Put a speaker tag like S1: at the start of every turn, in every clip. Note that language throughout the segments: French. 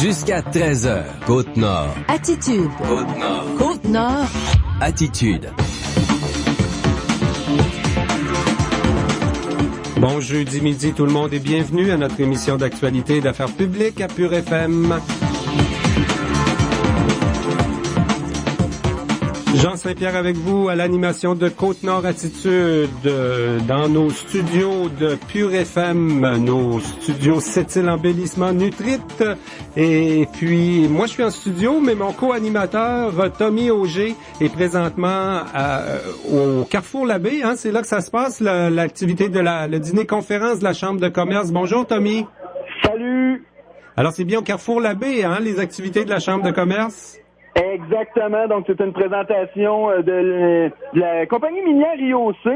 S1: Jusqu'à 13h, Côte-Nord.
S2: Attitude.
S1: Côte-Nord.
S2: Côte-Nord.
S1: Attitude.
S3: Bon jeudi midi tout le monde et bienvenue à notre émission d'actualité et d'affaires publiques à Pure FM. Jean Saint-Pierre avec vous à l'animation de Côte-Nord Attitude dans nos studios de Pure FM, nos studios Sept-Îles Embellissement Nutrit. Et puis, moi je suis en studio, mais mon co-animateur Tommy Auger est présentement au Carrefour Labbé. Hein, c'est là que ça se passe, l'activité de le dîner-conférence de la Chambre de commerce. Bonjour Tommy.
S4: Salut.
S3: Alors c'est bien au Carrefour Labbé, hein, les activités de la Chambre de commerce?
S4: Exactement, donc c'est une présentation de la compagnie minière IOC.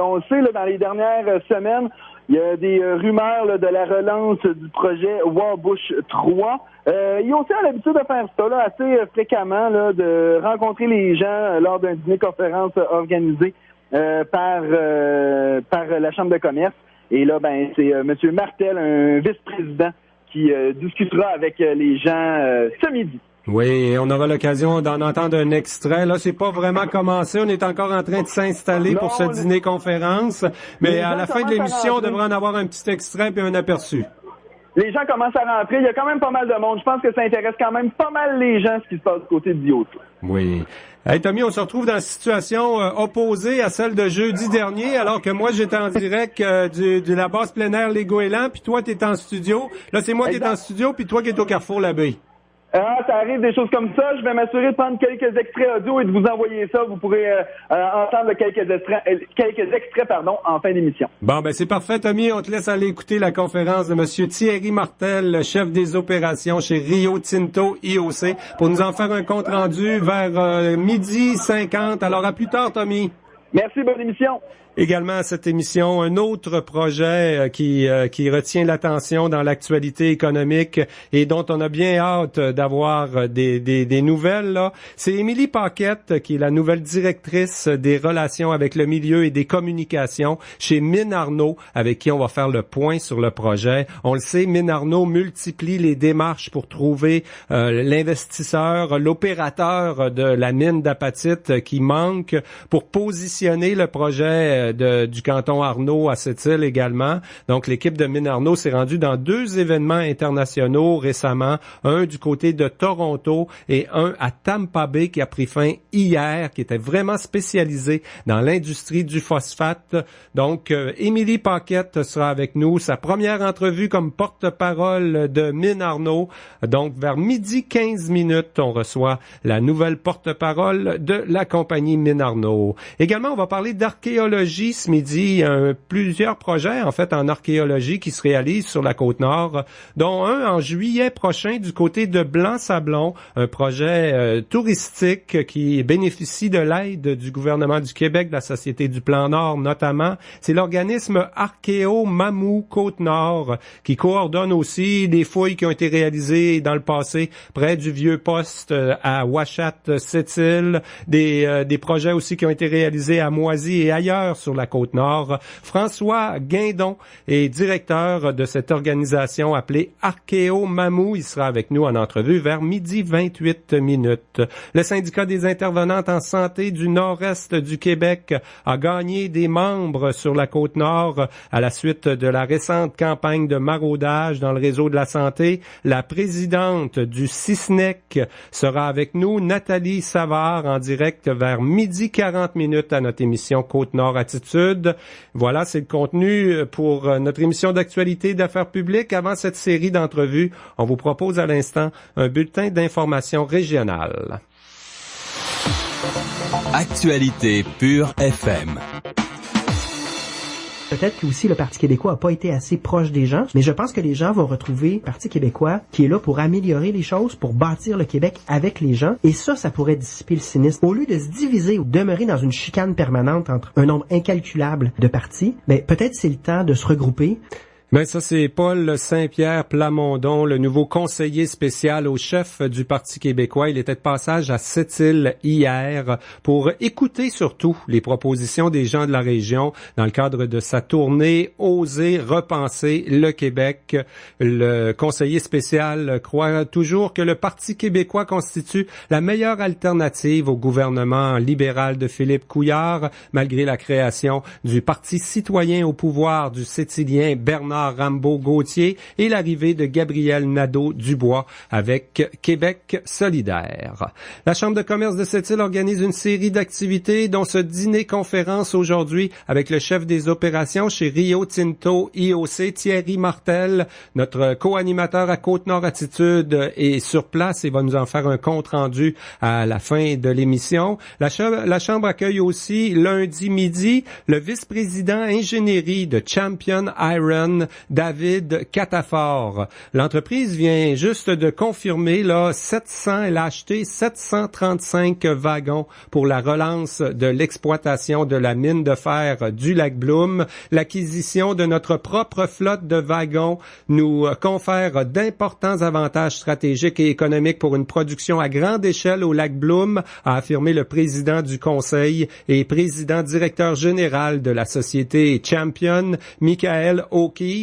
S4: On le sait, là, dans les dernières semaines, il y a des rumeurs là, de la relance du projet Warbush 3. IOC a l'habitude de faire ça là, assez fréquemment, là, de rencontrer les gens lors d'un dîner-conférence organisé par la Chambre de commerce. Et là, ben, c'est M. Martel, un vice-président, qui discutera avec les gens ce midi.
S3: Oui, on aura l'occasion d'en entendre un extrait. Là, c'est pas vraiment commencé. On est encore en train de s'installer pour ce dîner-conférence. Mais à la fin de l'émission, on devrait en avoir un petit extrait puis un aperçu.
S4: Les gens commencent à rentrer. Il y a quand même pas mal de monde. Je pense que ça intéresse quand même pas mal les gens, ce qui se passe du côté de IOC.
S3: Oui. Hey, Tommy, on se retrouve dans une situation opposée à celle de jeudi dernier, alors que moi, j'étais en direct de la base plein air Les Goélands, puis toi, t'es en studio. Là, c'est moi qui est en studio, puis toi qui es au Carrefour Labbé.
S4: Ah, ça arrive des choses comme ça. Je vais m'assurer de prendre quelques extraits audio et de vous envoyer ça. Vous pourrez entendre quelques extraits en fin d'émission.
S3: Bon, ben c'est parfait, Tommy. On te laisse aller écouter la conférence de M. Thierry Martel, chef des opérations chez Rio Tinto IOC, pour nous en faire un compte rendu vers 12h50. Alors, à plus tard, Tommy.
S4: Merci, bonne émission.
S3: Également à cette émission, un autre projet qui retient l'attention dans l'actualité économique et dont on a bien hâte d'avoir des nouvelles. Là, c'est Émilie Paquette qui est la nouvelle directrice des relations avec le milieu et des communications chez Mines Arnaud, avec qui on va faire le point sur le projet. On le sait, Mines Arnaud multiplie les démarches pour trouver l'investisseur, l'opérateur de la mine d'apatite qui manque pour positionner le projet du canton Arnaud à Sept-Îles également. Donc, l'équipe de Mines Arnaud s'est rendue dans 2 événements internationaux récemment, un du côté de Toronto et un à Tampa Bay qui a pris fin hier, qui était vraiment spécialisé dans l'industrie du phosphate. Donc, Émilie Paquette sera avec nous, sa première entrevue comme porte-parole de Mines Arnaud. Donc, vers 12h15, on reçoit la nouvelle porte-parole de la compagnie Mines Arnaud. Également, on va parler d'archéologie ce midi, plusieurs projets en fait en archéologie qui se réalisent sur la Côte-Nord, dont un en juillet prochain du côté de Blanc-Sablon, un projet touristique qui bénéficie de l'aide du gouvernement du Québec, de la Société du Plan Nord notamment. C'est l'organisme Archéo Mamou Côte-Nord qui coordonne aussi des fouilles qui ont été réalisées dans le passé près du vieux poste à Ouachat-Sept-Îles, des projets aussi qui ont été réalisés à Moisy et ailleurs sur la Côte-Nord. François Guindon est directeur de cette organisation appelée Archéo Mamou. Il sera avec nous en entrevue vers 12h28. Le syndicat des intervenantes en santé du nord-est du Québec a gagné des membres sur la Côte-Nord à la suite de la récente campagne de maraudage dans le réseau de la santé. La présidente du CISNEC sera avec nous, Nathalie Savard, en direct vers 12h40 à notre émission Côte-Nord Attitude. Voilà, c'est le contenu pour notre émission d'actualité d'affaires publiques. Avant cette série d'entrevues, on vous propose à l'instant un bulletin d'information régionale.
S1: Actualité Pure FM.
S5: Peut-être que aussi le Parti québécois n'a pas été assez proche des gens, mais je pense que les gens vont retrouver le Parti québécois qui est là pour améliorer les choses, pour bâtir le Québec avec les gens, et ça pourrait dissiper le cynisme. Au lieu de se diviser ou demeurer dans une chicane permanente entre un nombre incalculable de partis, mais peut-être c'est le temps de se regrouper.
S3: Ben ça, c'est Paul Saint-Pierre Plamondon, le nouveau conseiller spécial au chef du Parti québécois. Il était de passage à Sept-Îles hier pour écouter surtout les propositions des gens de la région dans le cadre de sa tournée « Oser repenser le Québec ». Le conseiller spécial croit toujours que le Parti québécois constitue la meilleure alternative au gouvernement libéral de Philippe Couillard, malgré la création du Parti citoyen au pouvoir du Sétilien Bernard Rambaud-Gauthier et l'arrivée de Gabriel Nadeau-Dubois avec Québec solidaire. La Chambre de commerce de Sept-Îles organise une série d'activités, dont ce dîner-conférence aujourd'hui avec le chef des opérations chez Rio Tinto IOC, Thierry Martel. Notre co-animateur à Côte-Nord Attitude est sur place et va nous en faire un compte-rendu à la fin de l'émission. La Chambre accueille aussi lundi midi le vice-président ingénierie de Champion Iron, David Catafort. L'entreprise vient juste de confirmer elle a acheté 735 wagons pour la relance de l'exploitation de la mine de fer du lac Bloom. L'acquisition de notre propre flotte de wagons nous confère d'importants avantages stratégiques et économiques pour une production à grande échelle au lac Bloom, a affirmé le président du conseil et président directeur général de la société Champion, Michael O'Keefe.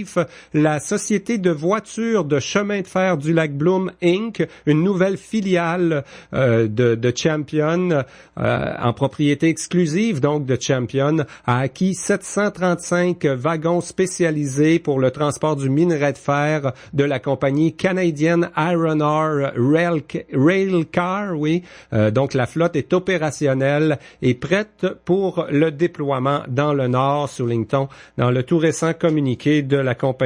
S3: La société de voitures de chemin de fer du lac Bloom Inc., une nouvelle filiale de Champion, en propriété exclusive donc de Champion, a acquis 735 wagons spécialisés pour le transport du minerai de fer de la compagnie Canadian Iron Ore Railcar. Donc la flotte est opérationnelle et prête pour le déploiement dans le Nord, souligne-t-on dans le tout récent communiqué de la compagnie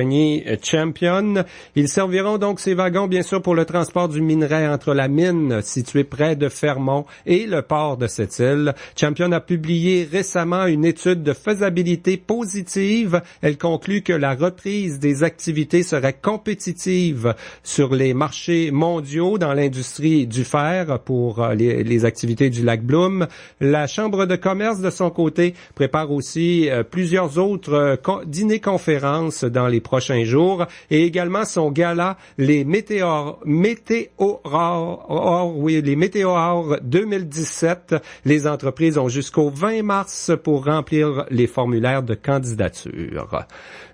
S3: Champion. Ils serviront donc ces wagons, bien sûr, pour le transport du minerai entre la mine située près de Fermont et le port de Sept-Îles. Champion a publié récemment une étude de faisabilité positive. Elle conclut que la reprise des activités serait compétitive sur les marchés mondiaux dans l'industrie du fer pour les activités du lac Bloom. La Chambre de commerce, de son côté, prépare aussi plusieurs autres dîners-conférences dans les prochains jours et également son gala les Météores 2017. Les entreprises ont jusqu'au 20 mars pour remplir les formulaires de candidature.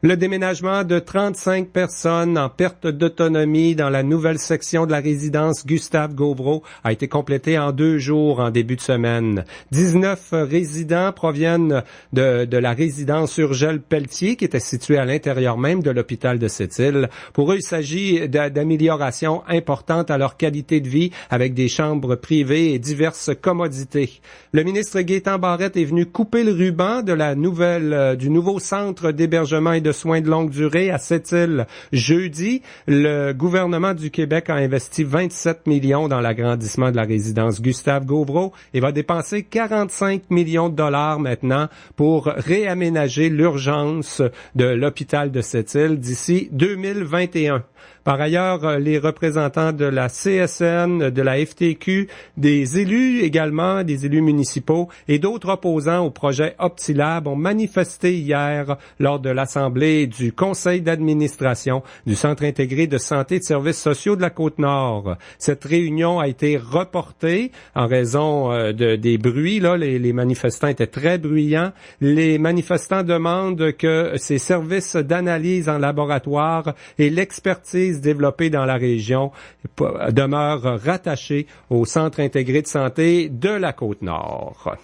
S3: Le déménagement de 35 personnes en perte d'autonomie dans la nouvelle section de la résidence Gustave-Gauvreau a été complété en 2 jours en début de semaine. 19 résidents proviennent de la résidence Urgel-Pelletier qui était située à l'intérieur même de l'hôpital de Sept-Îles. Pour eux, il s'agit d'améliorations importantes à leur qualité de vie avec des chambres privées et diverses commodités. Le ministre Gaétan Barrette est venu couper le ruban du nouveau centre d'hébergement et de soins de longue durée à Sept-Îles. Jeudi, le gouvernement du Québec a investi 27 millions dans l'agrandissement de la résidence Gustave-Gauvreau et va dépenser 45 millions de dollars maintenant pour réaménager l'urgence de l'hôpital de Sept-Îles d'ici 2021. Par ailleurs, les représentants de la CSN, de la FTQ, des élus également, des élus municipaux et d'autres opposants au projet Optilab ont manifesté hier lors de l'assemblée du conseil d'administration du Centre intégré de santé et de services sociaux de la Côte-Nord. Cette réunion a été reportée en raison des bruits. Les manifestants étaient très bruyants. Les manifestants demandent que ces services d'analyse en laboratoire et l'expertise développés dans la région demeurent rattachés au Centre intégré de santé de la Côte-Nord.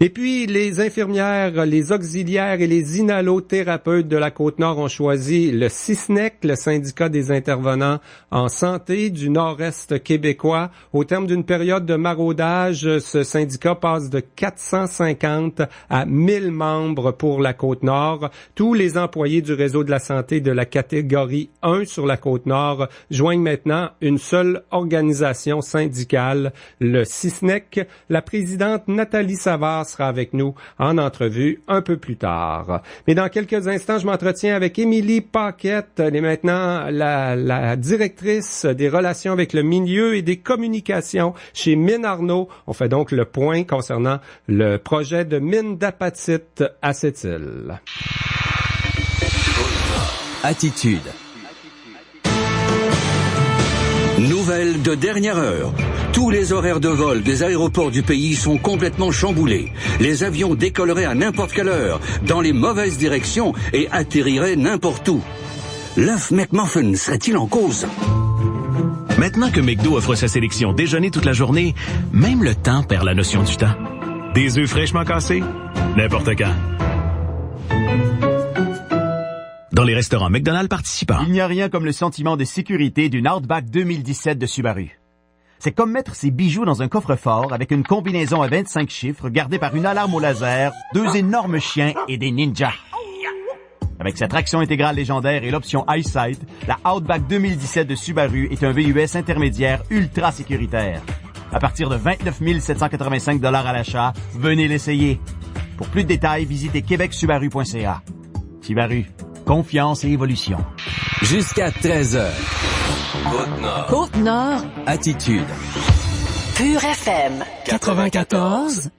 S3: Et puis, les infirmières, les auxiliaires et les inhalothérapeutes de la Côte-Nord ont choisi le CISNEC, le syndicat des intervenants en santé du nord-est québécois. Au terme d'une période de maraudage, ce syndicat passe de 450 à 1000 membres pour la Côte-Nord. Tous les employés du réseau de la santé de la catégorie 1 sur la Côte-Nord joignent maintenant une seule organisation syndicale, le CISNEC. La présidente Nathalie Savard sera avec nous en entrevue un peu plus tard. Mais dans quelques instants, je m'entretiens avec Émilie Paquette. Elle est maintenant la directrice des relations avec le milieu et des communications chez Mines Arnaud. On fait donc le point concernant le projet de mine d'apatite à Sept-Îles.
S1: Attitude. Nouvelle de dernière heure. Tous les horaires de vol des aéroports du pays sont complètement chamboulés. Les avions décolleraient à n'importe quelle heure, dans les mauvaises directions et atterriraient n'importe où. L'œuf McMuffin serait-il en cause?
S2: Maintenant que McDo offre sa sélection déjeuner toute la journée, même le temps perd la notion du temps. Des œufs fraîchement cassés? N'importe quand. Dans les restaurants McDonald's participants.
S6: Il n'y a rien comme le sentiment de sécurité d'une Outback 2017 de Subaru. C'est comme mettre ses bijoux dans un coffre-fort avec une combinaison à 25 chiffres gardée par une alarme au laser, 2 énormes chiens et des ninjas. Avec sa traction intégrale légendaire et l'option EyeSight, la Outback 2017 de Subaru est un VUS intermédiaire ultra sécuritaire. À partir de 29 785 $ à l'achat, venez l'essayer. Pour plus de détails, visitez québecsubaru.ca. Subaru, confiance et évolution.
S1: Jusqu'à 13h. Côte-Nord.
S7: Côte-Nord.
S1: Attitude.
S7: Pure FM. 94.1.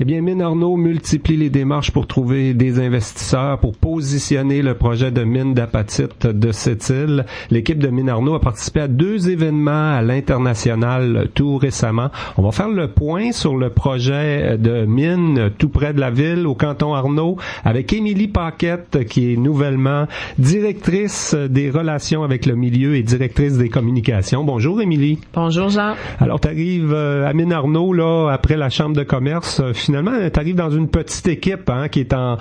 S3: Eh bien, Mines Arnaud multiplie les démarches pour trouver des investisseurs pour positionner le projet de mine d'apatite de Sept-Îles. L'équipe de Mines Arnaud a participé à 2 événements à l'international tout récemment. On va faire le point sur le projet de mine tout près de la ville, au canton Arnaud, avec Émilie Paquette, qui est nouvellement directrice des relations avec le milieu et directrice des communications. Bonjour, Émilie.
S8: Bonjour, Jean.
S3: Alors, tu arrives à Mines Arnaud, là, après la Chambre de commerce. Finalement, tu arrives dans une petite équipe qui est en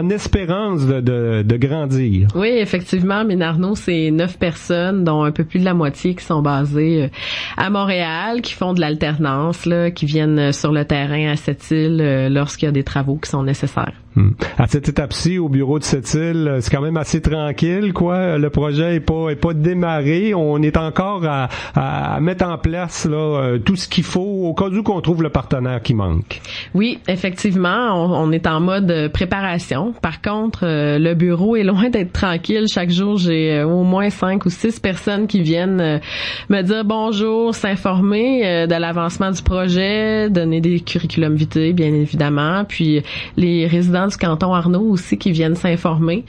S3: espérance de grandir.
S8: Oui, effectivement, Mines Arnaud, c'est 9 personnes, dont un peu plus de la moitié qui sont basées à Montréal, qui font de l'alternance, là, qui viennent sur le terrain à Sept-Îles lorsqu'il y a des travaux qui sont nécessaires.
S3: À cette étape-ci, au bureau de Sept-Îles, c'est quand même assez tranquille, quoi. Le projet est pas démarré. On est encore à mettre en place là tout ce qu'il faut au cas où qu'on trouve le partenaire qui manque.
S8: Oui, effectivement, on est en mode préparation. Par contre, le bureau est loin d'être tranquille. Chaque jour, j'ai au moins 5 ou 6 personnes qui viennent me dire bonjour, s'informer de l'avancement du projet, donner des curriculum vitae, bien évidemment, puis les résidents du canton Arnaud aussi qui viennent s'informer.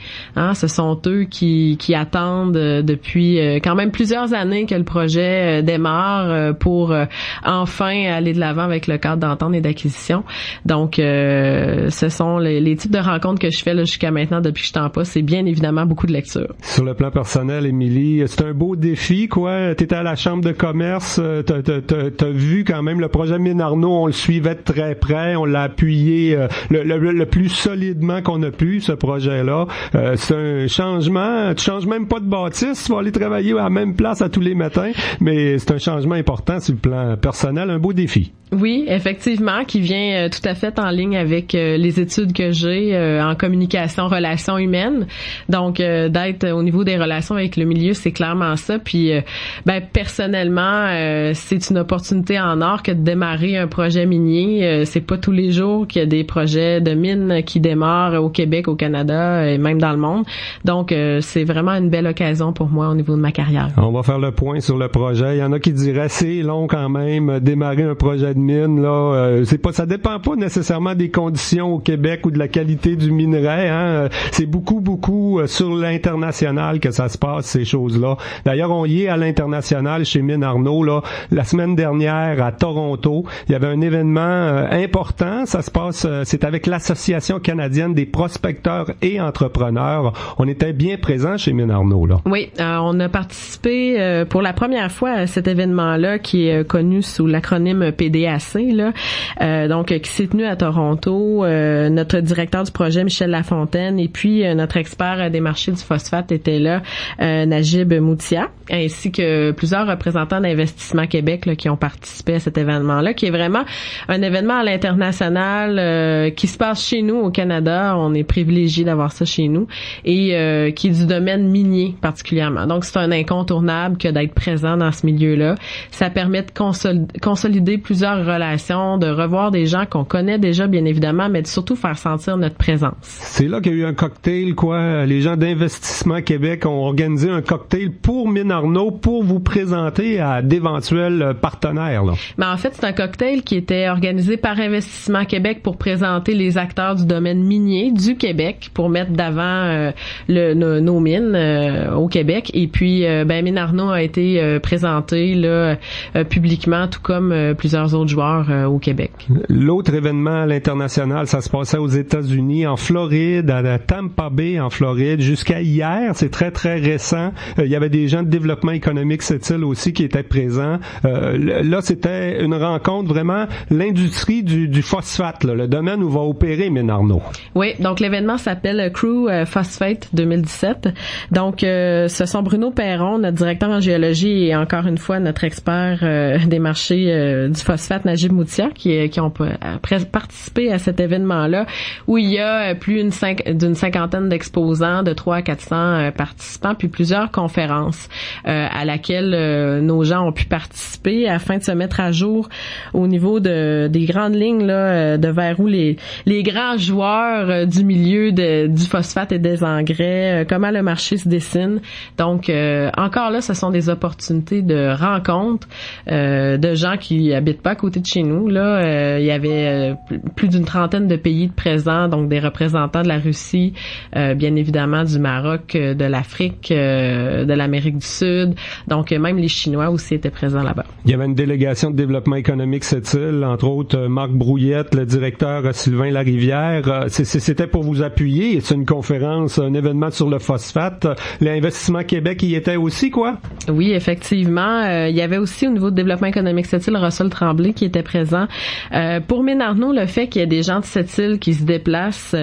S8: Ce sont eux qui attendent depuis quand même plusieurs années que le projet démarre pour enfin aller de l'avant avec le cadre d'entente et d'acquisition. Donc, ce sont les types de rencontres que je fais là, jusqu'à maintenant depuis que je suis en poste. C'est bien évidemment beaucoup de lecture.
S3: Sur le plan personnel, Émilie, c'est un beau défi, quoi. T'étais à la Chambre de commerce, t'as vu quand même le projet Mines Arnaud, on le suivait de très près, on l'a appuyé le plus solidement qu'on a pu, ce projet-là. C'est un changement. Tu changes même pas de bâtisse, tu vas aller travailler à la même place à tous les matins, mais c'est un changement important sur le plan personnel, un beau défi.
S8: Oui, effectivement, qui vient tout à fait en ligne avec les études que j'ai en communication, relations humaines. Donc, d'être au niveau des relations avec le milieu, c'est clairement ça. Puis, personnellement, c'est une opportunité en or que de démarrer un projet minier. C'est pas tous les jours qu'il y a des projets de mines qui démarrent au Québec, au Canada et même dans le monde. Donc, c'est vraiment une belle occasion pour moi au niveau de ma carrière.
S3: On va faire le point sur le projet. Il y en a qui diraient c'est long quand même démarrer un projet de mine là, ça dépend pas nécessairement des conditions au Québec ou de la qualité du minerai, hein. C'est beaucoup sur l'international que ça se passe, ces choses-là. D'ailleurs, on y est à l'international chez Mines Arnaud là. La semaine dernière à Toronto, il y avait un événement important. Ça se passe, c'est avec l'Association canadienne des prospecteurs et entrepreneurs. On était bien présents chez Mines Arnaud là.
S8: Oui, on a participé pour la première fois à cet événement-là qui est connu sous l'acronyme PDAC. Donc qui s'est tenu à Toronto. Notre directeur du projet, Michel Lafontaine, et puis notre expert des marchés du phosphate était là, Najib Moutia, ainsi que plusieurs représentants d'Investissement Québec là, qui ont participé à cet événement-là, qui est vraiment un événement à l'international qui se passe chez nous au Canada. On est privilégié d'avoir ça chez nous et qui est du domaine minier particulièrement. Donc c'est un incontournable que d'être présent dans ce milieu-là. Ça permet de consolider plusieurs relations, de revoir des gens qu'on connaît déjà, bien évidemment, mais de surtout faire sentir notre présence. C'est
S3: là qu'il y a eu un cocktail, quoi. Les gens d'Investissement Québec ont organisé un cocktail pour Mines Arnaud pour vous présenter à d'éventuels partenaires, là?
S8: Ben, en fait, c'est un cocktail qui était organisé par Investissement Québec pour présenter les acteurs du domaine minier du Québec pour mettre d'avant nos mines au Québec. Et puis, Mine Arnaud a été présenté là publiquement, tout comme plusieurs autres joueurs au Québec.
S3: L'autre événement à l'international, ça se passait aux États-Unis, en Floride, à Tampa Bay, en Floride, jusqu'à hier. C'est très, très récent. Il y avait des gens de développement économique, cette île aussi, qui étaient présents. Là, c'était une rencontre, vraiment, l'industrie du phosphate, là, le domaine où va opérer Mine Arnaud.
S8: Oui, donc l'événement s'appelle Crew Phosphate 2017. Donc, ce sont Bruno Perron, notre directeur en géologie, et encore une fois, notre expert des marchés du phosphate, Najib Moutia, qui ont participé à cet événement-là, où il y a plus d'une cinquantaine d'exposants, de 300 à 400 participants, puis plusieurs conférences à laquelle nos gens ont pu participer afin de se mettre à jour au niveau des grandes lignes là, de vers où les grands joueurs du milieu du phosphate et des engrais, comment le marché se dessine. Donc, encore là, ce sont des opportunités de rencontres de gens qui habitent pas à côté de chez nous. Là, il y avait plus d'une trentaine de pays de présents, donc des représentants de la Russie, bien évidemment du Maroc, de l'Afrique, de l'Amérique du Sud. Donc, même les Chinois aussi étaient présents là-bas.
S3: Il y avait une délégation de développement économique cette île, entre autres Marc Brouillette, le directeur Sylvain Larivière. C'était pour vous appuyer. C'est une conférence, un événement sur le phosphate. L'Investissement Québec y était aussi, quoi?
S8: Oui, effectivement. Il y avait aussi au niveau de développement économique cette île, Russell Tremblay qui était présent. Pour Mine Arnaud, le fait qu'il y ait des gens de cette île qui se déplacent,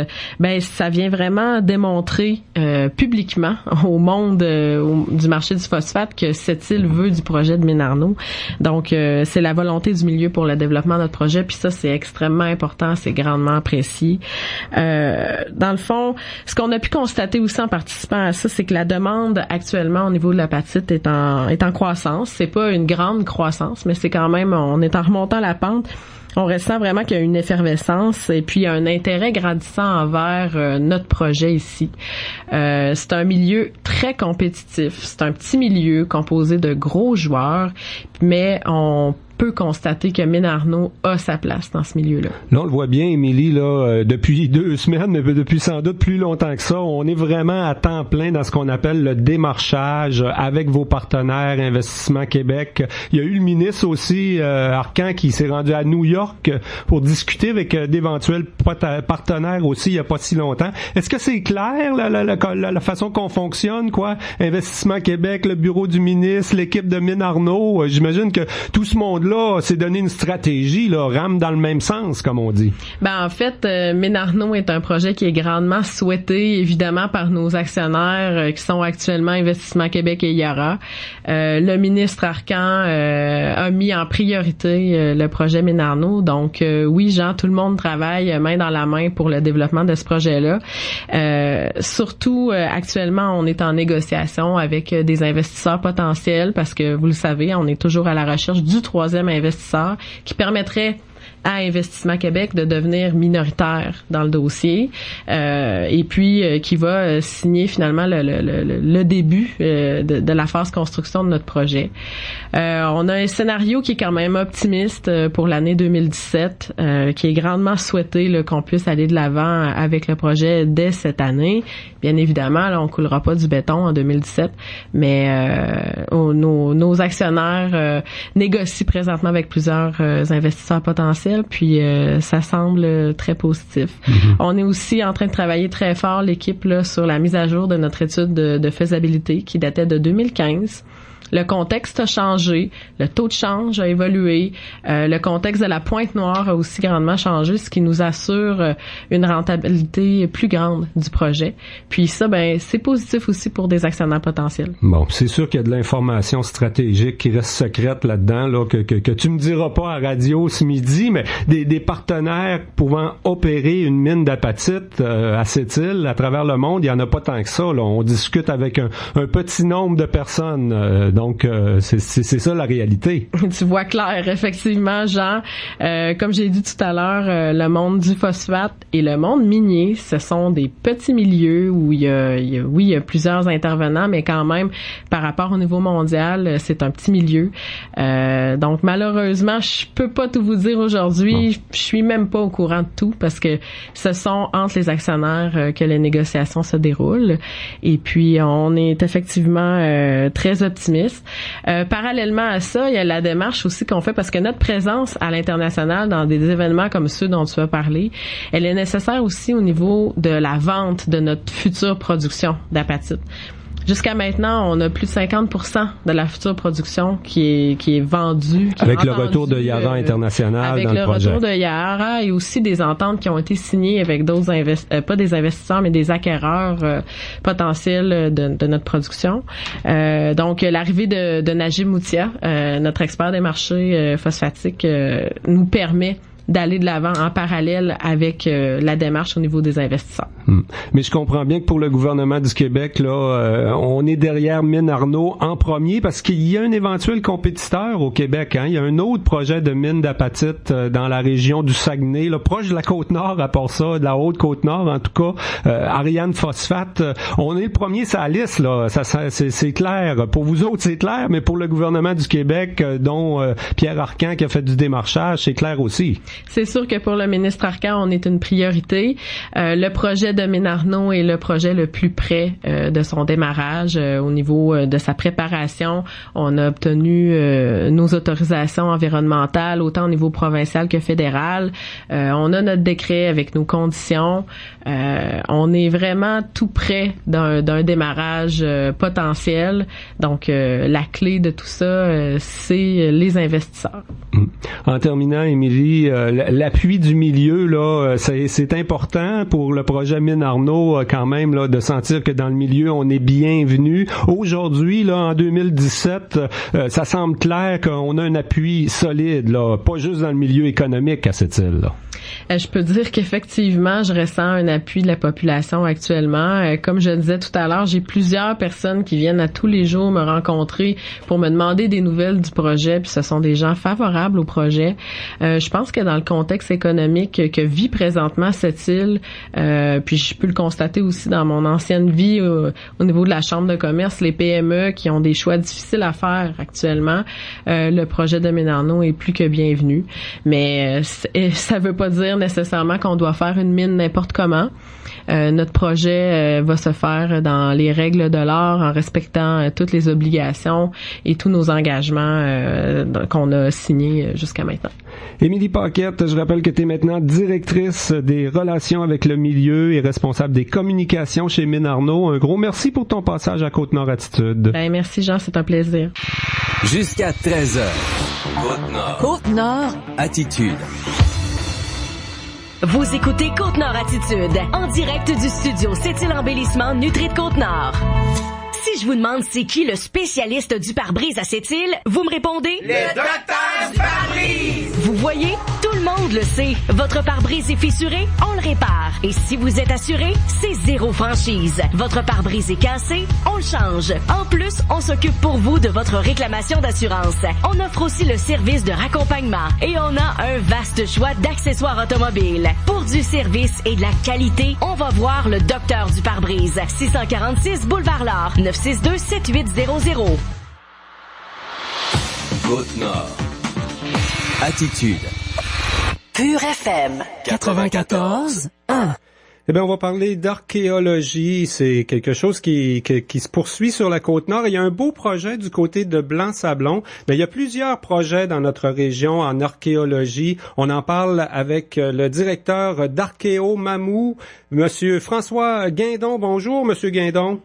S8: ça vient vraiment démontrer publiquement au monde du marché du phosphate que cette île veut du projet de Mine Arnaud. Donc, c'est la volonté du milieu pour le développement de notre projet, puis ça, c'est extrêmement important, c'est grandement apprécié. Dans le fond, ce qu'on a pu constater aussi en participant à ça, c'est que la demande actuellement au niveau de l'apatite est en croissance. C'est pas une grande croissance, mais c'est quand même, on est en remontant la pente. On ressent vraiment qu'il y a une effervescence et puis il y a un intérêt grandissant envers notre projet ici. C'est un milieu très compétitif. C'est un petit milieu composé de gros joueurs, mais on peut constater que Mine Arnaud a sa place dans ce milieu-là.
S3: Là, on le voit bien, Émilie, là, depuis 2 semaines, mais depuis sans doute plus longtemps que ça, on est vraiment à temps plein dans ce qu'on appelle le démarchage avec vos partenaires Investissement Québec. Il y a eu le ministre aussi, Arcan, qui s'est rendu à New York pour discuter avec d'éventuels partenaires aussi il n'y a pas si longtemps. Est-ce que c'est clair, la façon qu'on fonctionne, quoi? Investissement Québec, le bureau du ministre, l'équipe de Mine Arnaud, j'imagine que tout ce monde-là s'est donné une stratégie, là, rame dans le même sens, comme on dit.
S8: En fait, Mine Arnaud est un projet qui est grandement souhaité, évidemment, par nos actionnaires qui sont actuellement Investissement Québec et Yara. Le ministre Arcan a mis en priorité le projet Mine Arnaud. Donc, oui, Jean, tout le monde travaille main dans la main pour le développement de ce projet-là. Surtout, actuellement, on est en négociation avec des investisseurs potentiels parce que, vous le savez, on est toujours à la recherche du troisième investisseur qui permettrait à Investissement Québec de devenir minoritaire dans le dossier et puis qui va signer finalement le début de la phase construction de notre projet. On a un scénario qui est quand même optimiste pour l'année 2017 qui est grandement souhaité là, qu'on puisse aller de l'avant avec le projet dès cette année. Bien évidemment, là, on coulera pas du béton en 2017, mais nos actionnaires négocient présentement avec plusieurs investisseurs potentiels. Puis ça semble très positif. Mm-hmm. On est aussi en train de travailler très fort, l'équipe, là, sur la mise à jour de notre étude de faisabilité qui datait de 2015. Le contexte a changé, le taux de change a évolué, le contexte de la Pointe-Noire a aussi grandement changé, ce qui nous assure une rentabilité plus grande du projet. Puis ça, c'est positif aussi pour des actionnaires potentiels.
S3: Bon, c'est sûr qu'il y a de l'information stratégique qui reste secrète là-dedans, là, que tu me diras pas à radio ce midi, mais des partenaires pouvant opérer une mine d'apatite à cette île à travers le monde, il y en a pas tant que ça. Là. On discute avec un petit nombre de personnes. Donc, c'est ça la réalité.
S8: Tu vois clair, effectivement, Jean. Comme j'ai dit tout à l'heure, le monde du phosphate et le monde minier, ce sont des petits milieux où il y a plusieurs intervenants, mais quand même, par rapport au niveau mondial, c'est un petit milieu. Donc, malheureusement, je peux pas tout vous dire aujourd'hui. Je suis même pas au courant de tout parce que ce sont entre les actionnaires que les négociations se déroulent. Et puis, on est effectivement très optimiste. Parallèlement à ça, il y a la démarche aussi qu'on fait parce que notre présence à l'international dans des événements comme ceux dont tu as parlé, elle est nécessaire aussi au niveau de la vente de notre future production d'apatite. Jusqu'à maintenant, on a plus de 50% de la future production qui est vendue.
S3: Avec le retour de Yara International dans le projet. Avec le
S8: retour de Yara et aussi des ententes qui ont été signées avec d'autres pas des investisseurs, mais des acquéreurs potentiels de notre production. Donc, l'arrivée de Najib Moutia, notre expert des marchés phosphatiques, nous permet d'aller de l'avant en parallèle avec la démarche au niveau des investisseurs.
S3: Mais je comprends bien que pour le gouvernement du Québec, là, on est derrière Mine Arnaud en premier parce qu'il y a un éventuel compétiteur au Québec. Hein? Il y a un autre projet de mine d'apatite dans la région du Saguenay, là, proche de la Côte-Nord, à part ça, de la Haute-Côte-Nord en tout cas. Ariane Phosphate, on est le premier sur la liste, là. C'est clair. Pour vous autres, c'est clair, mais pour le gouvernement du Québec, dont Pierre Arcan qui a fait du démarchage, c'est clair aussi.
S8: C'est sûr que pour le ministre Arcan, on est une priorité. Le projet de Mine Arnaud est le projet le plus près de son démarrage. Au niveau de sa préparation, on a obtenu nos autorisations environnementales, autant au niveau provincial que fédéral. On a notre décret avec nos conditions. On est vraiment tout près d'un démarrage potentiel. Donc, la clé de tout ça, c'est les investisseurs.
S3: En terminant, Émilie, l'appui du milieu, là, c'est important pour le projet Mine Arnaud quand même là, de sentir que dans le milieu, on est bienvenu. Aujourd'hui, là, en 2017, ça semble clair qu'on a un appui solide, là, pas juste dans le milieu économique à cette île. Là.
S8: Je peux dire qu'effectivement, je ressens un appui de la population actuellement. Comme je le disais tout à l'heure, j'ai plusieurs personnes qui viennent à tous les jours me rencontrer pour me demander des nouvelles du projet, puis ce sont des gens favorables au projet. Je pense que dans le contexte économique que vit présentement cette île, puis je peux le constater aussi dans mon ancienne vie au niveau de la Chambre de commerce, les PME qui ont des choix difficiles à faire actuellement, le projet de Mine Arnaud est plus que bienvenu. Mais ça veut pas dire nécessairement qu'on doit faire une mine n'importe comment. Notre projet va se faire dans les règles de l'art en respectant toutes les obligations et tous nos engagements qu'on a signés jusqu'à maintenant.
S3: Émilie Paquette, je rappelle que tu es maintenant directrice des relations avec le milieu et responsable des communications chez Mine Arnaud. Un gros merci pour ton passage à Côte-Nord Attitude.
S8: Ben, merci Jean, c'est un plaisir.
S1: Jusqu'à 13h. Côte-Nord.
S7: Côte-Nord
S1: Attitude.
S7: Vous écoutez Côte-Nord Attitude, en direct du studio C'est-il Embellissement Nutri de Côte-Nord. Si je vous demande c'est qui le spécialiste du pare-brise à cette île, vous me répondez?
S9: Le docteur du pare-brise!
S7: Vous voyez, tout le monde le sait. Votre pare-brise est fissuré, on le répare. Et si vous êtes assuré, c'est zéro franchise. Votre pare-brise est cassé, on le change. En plus, on s'occupe pour vous de votre réclamation d'assurance. On offre aussi le service de raccompagnement. Et on a un vaste choix d'accessoires automobiles. Pour du service et de la qualité, on va voir le docteur du pare-brise. 646 Boulevard L'Or, 962-7800.
S1: Côte-Nord. Attitude.
S7: Pure FM 94.1.
S3: Eh bien, on va parler d'archéologie. C'est quelque chose qui se poursuit sur la Côte-Nord. Il y a un beau projet du côté de Blanc-Sablon. Mais il y a plusieurs projets dans notre région en archéologie. On en parle avec le directeur d'Archéo Mamou, Monsieur François Guindon. Bonjour, Monsieur Guindon.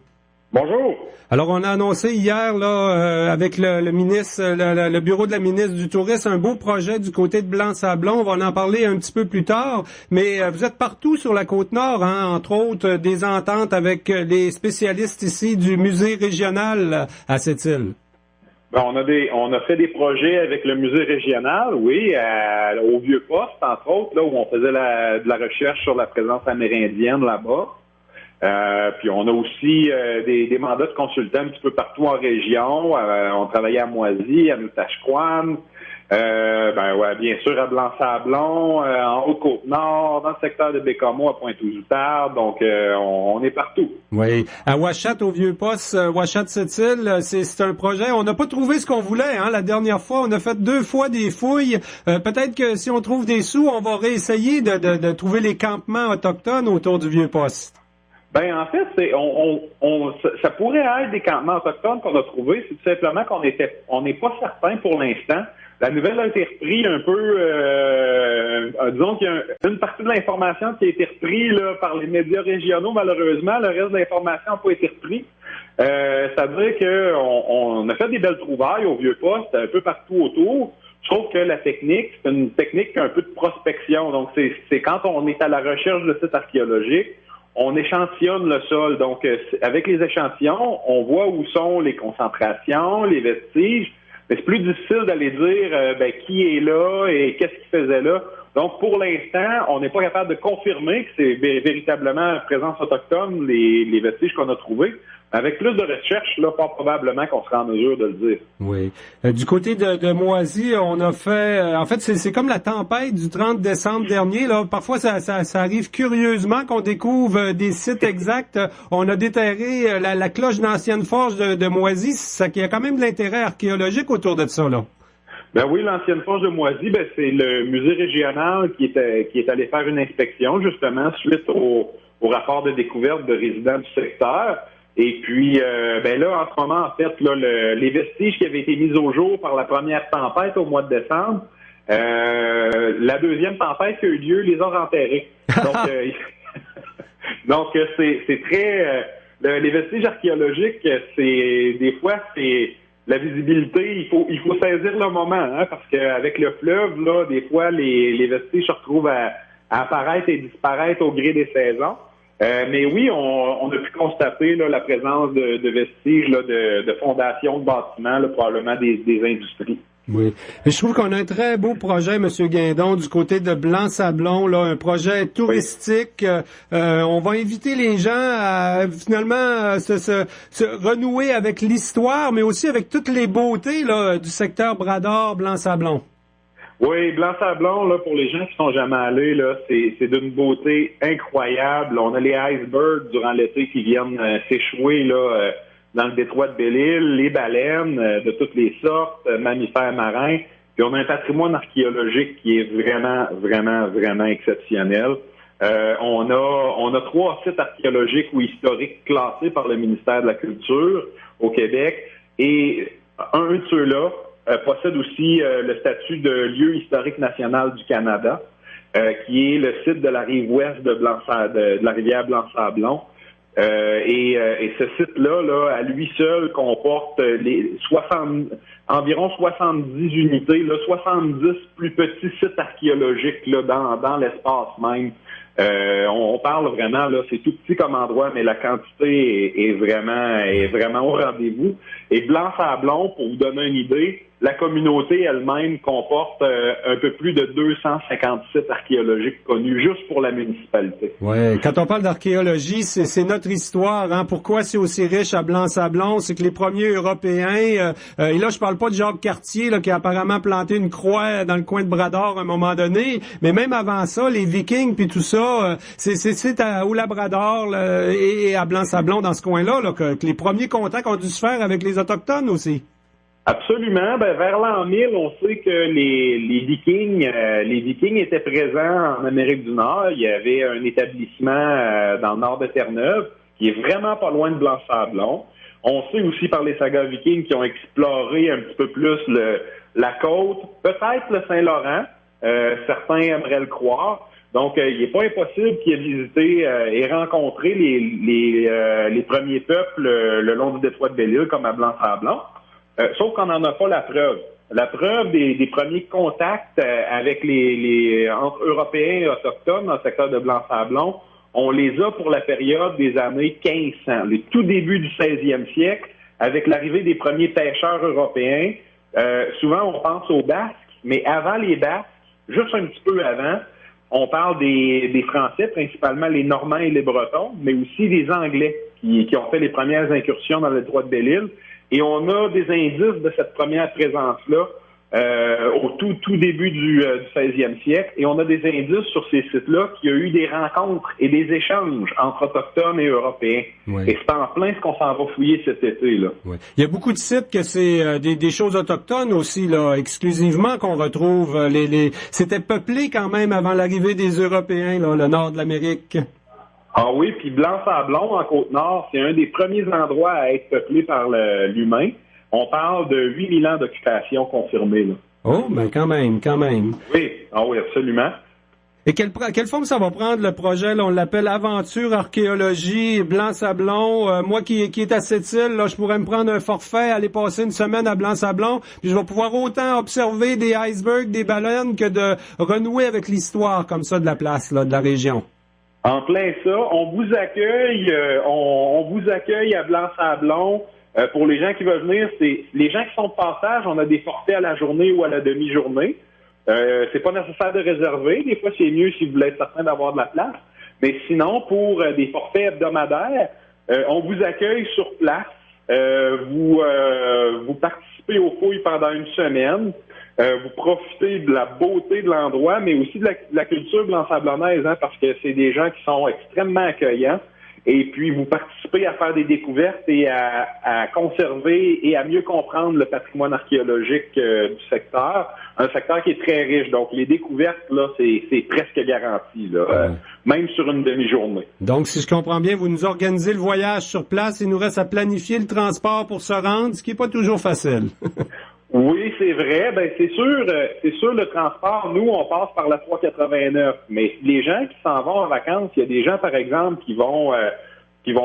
S10: Bonjour.
S3: Alors, on a annoncé hier, là, avec le ministre, le bureau de la ministre du Tourisme, un beau projet du côté de Blanc-Sablon. On va en parler un petit peu plus tard. Mais vous êtes partout sur la Côte-Nord, hein, entre autres des ententes avec les spécialistes ici du musée régional à cette île.
S10: Ben, on a fait des projets avec le musée régional, oui, au Vieux-Poste, entre autres, là où on faisait de la recherche sur la présence amérindienne là-bas. Puis on a aussi des mandats de consultants un petit peu partout en région. On travaillait à Moisy, à Noutachquan, bien sûr à Blanc-Sablon, en Haute-Côte-Nord, dans le secteur de Bécamo, à Pointe-aux-Outardes. Donc on est partout.
S3: Oui. À Ouachat, au Vieux-Poste, Ouachat-Sept-Îles, c'est un projet. On n'a pas trouvé ce qu'on voulait, hein, la dernière fois. On a fait 2 fois des fouilles. Peut-être que si on trouve des sous, on va réessayer de trouver les campements autochtones autour du Vieux-Poste.
S10: Ben en fait, ça pourrait être des campements autochtones qu'on a trouvés. C'est tout simplement on n'est pas certain pour l'instant. La nouvelle a été reprise un peu, disons qu'il y a une partie de l'information qui a été reprise là, par les médias régionaux, malheureusement. Le reste de l'information n'a pas été repris. Ça veut dire qu'on a fait des belles trouvailles au Vieux-Poste, un peu partout autour. Je trouve que la technique, c'est une technique un peu de prospection. Donc, c'est quand on est à la recherche de sites archéologiques, on échantillonne le sol. Donc, avec les échantillons, on voit où sont les concentrations, les vestiges. Mais c'est plus difficile d'aller dire qui est là et qu'est-ce qu'il faisait là. Donc, pour l'instant, on n'est pas capable de confirmer que c'est véritablement présence autochtone, les vestiges qu'on a trouvés. Avec plus de recherches, là, pas probablement qu'on sera en mesure de le dire.
S3: Oui. Du côté de Moisy, on a fait... en fait, c'est comme la tempête du 30 décembre dernier. Là. Parfois, ça arrive curieusement qu'on découvre des sites exacts. On a déterré la cloche d'ancienne forge de Moisy. Ça qui a quand même de l'intérêt archéologique autour de ça, là.
S10: Ben oui, l'ancienne forge de Moisy, c'est le musée régional qui est allé faire une inspection, justement, suite au rapport de découverte de résidents du secteur. Et puis, là, en ce moment, en fait, là, les vestiges qui avaient été mis au jour par la première tempête au mois de décembre, la deuxième tempête qui a eu lieu les a renterrés. Donc, c'est très... les vestiges archéologiques, des fois, c'est la visibilité, il faut saisir le moment, hein, parce qu'avec le fleuve, là, des fois, les vestiges se retrouvent à apparaître et disparaître au gré des saisons. Mais oui, on a pu constater là, la présence de vestiges là, de fondations de bâtiments, là, probablement des industries.
S3: Oui. Et je trouve qu'on a un très beau projet, M. Guindon, du côté de Blanc-Sablon, là, un projet touristique. Oui. On va inviter les gens à finalement se renouer avec l'histoire, mais aussi avec toutes les beautés là, du secteur Bras-d'Or, Blanc-Sablon.
S10: Oui, Blanc-Sablon, là, pour les gens qui sont jamais allés, là, c'est d'une beauté incroyable. On a les icebergs durant l'été qui viennent s'échouer là dans le détroit de Belle-Île, les baleines de toutes les sortes, mammifères marins. Puis on a un patrimoine archéologique qui est vraiment, vraiment, vraiment exceptionnel. On a 3 sites archéologiques ou historiques classés par le ministère de la Culture au Québec. Et un de ceux-là possède aussi le statut de lieu historique national du Canada, qui est le site de la rive ouest de la rivière Blanc-Sablon. Et ce site-là, là, à lui seul, comporte environ 70 unités, là, 70 plus petits sites archéologiques là, dans l'espace même. On parle vraiment, là, c'est tout petit comme endroit, mais la quantité est vraiment au rendez-vous. Et Blanc-Sablon, pour vous donner une idée, la communauté elle-même comporte un peu plus de 250 sites archéologiques connus juste pour la municipalité.
S3: Ouais, quand on parle d'archéologie, c'est notre histoire. Hein. Pourquoi c'est aussi riche à Blanc-Sablon? C'est que les premiers Européens, et là je parle pas de Jacques Cartier là, qui a apparemment planté une croix dans le coin de Bras-d'Or à un moment donné, mais même avant ça, les Vikings puis tout ça, c'est au Labrador là, et à Blanc-Sablon dans ce coin-là là, que les premiers contacts ont dû se faire avec les Autochtones aussi.
S10: Absolument. Vers l'an 1000, on sait que les Vikings étaient présents en Amérique du Nord. Il y avait un établissement dans le nord de Terre-Neuve qui est vraiment pas loin de Blanc-Sablon. On sait aussi par les sagas vikings qui ont exploré un petit peu plus la côte, peut-être le Saint-Laurent. Certains aimeraient le croire. Donc, il n'est pas impossible qu'ils aient visité et rencontré les premiers peuples le long du détroit de Belle-Île, comme à Blanc-Sablon. Sauf qu'on n'en a pas la preuve. La preuve des premiers contacts avec entre Européens et Autochtones dans le secteur de Blanc-Sablon, on les a pour la période des années 1500, le tout début du 16e siècle, avec l'arrivée des premiers pêcheurs européens, souvent on pense aux Basques, mais avant les Basques, juste un petit peu avant, on parle des Français, principalement les Normands et les Bretons, mais aussi des Anglais qui ont fait les premières incursions dans le détroit de Belle-Île. Et on a des indices de cette première présence-là au tout début du 16e siècle. Et on a des indices sur ces sites-là qu'il y a eu des rencontres et des échanges entre Autochtones et Européens.
S3: Oui.
S10: Et c'est en plein ce qu'on s'en va fouiller cet été, là.
S3: Oui. Il y a beaucoup de sites que c'est des choses autochtones aussi, là, exclusivement qu'on retrouve. C'était peuplé quand même avant l'arrivée des Européens, là, le nord de l'Amérique.
S10: Ah oui, puis Blanc-Sablon, en Côte-Nord, c'est un des premiers endroits à être peuplé par l'humain. On parle de 8000 ans d'occupation confirmée, là.
S3: Oh, ben quand même.
S10: Oui, absolument.
S3: Et quelle forme ça va prendre, le projet? Là, on l'appelle Aventure Archéologie Blanc-Sablon. Moi qui est à cette île, là, je pourrais me prendre un forfait, aller passer une semaine à Blanc-Sablon, puis je vais pouvoir autant observer des icebergs, des baleines, que de renouer avec l'histoire comme ça de la place, là, de la région.
S10: En plein ça, on vous accueille à Blanc-Sablon. Pour les gens qui veulent venir, c'est les gens qui sont de passage, on a des forfaits à la journée ou à la demi-journée. C'est pas nécessaire de réserver. Des fois, c'est mieux si vous voulez être certain d'avoir de la place. Mais sinon, pour des forfaits hebdomadaires, on vous accueille sur place. Vous participez aux fouilles pendant une semaine. Vous profitez de la beauté de l'endroit, mais aussi de la culture blanc-sablonnaise, hein, parce que c'est des gens qui sont extrêmement accueillants. Et puis, vous participez à faire des découvertes et à conserver et à mieux comprendre le patrimoine archéologique du secteur. Un secteur qui est très riche. Donc, les découvertes, là, c'est presque garanti, là, même sur une demi-journée.
S3: Donc, si je comprends bien, vous nous organisez le voyage sur place. Il nous reste à planifier le transport pour se rendre, ce qui n'est pas toujours facile.
S10: Oui, c'est vrai. Ben, c'est sûr, le transport, nous, on passe par la 389. Mais les gens qui s'en vont en vacances, il y a des gens, par exemple, qui vont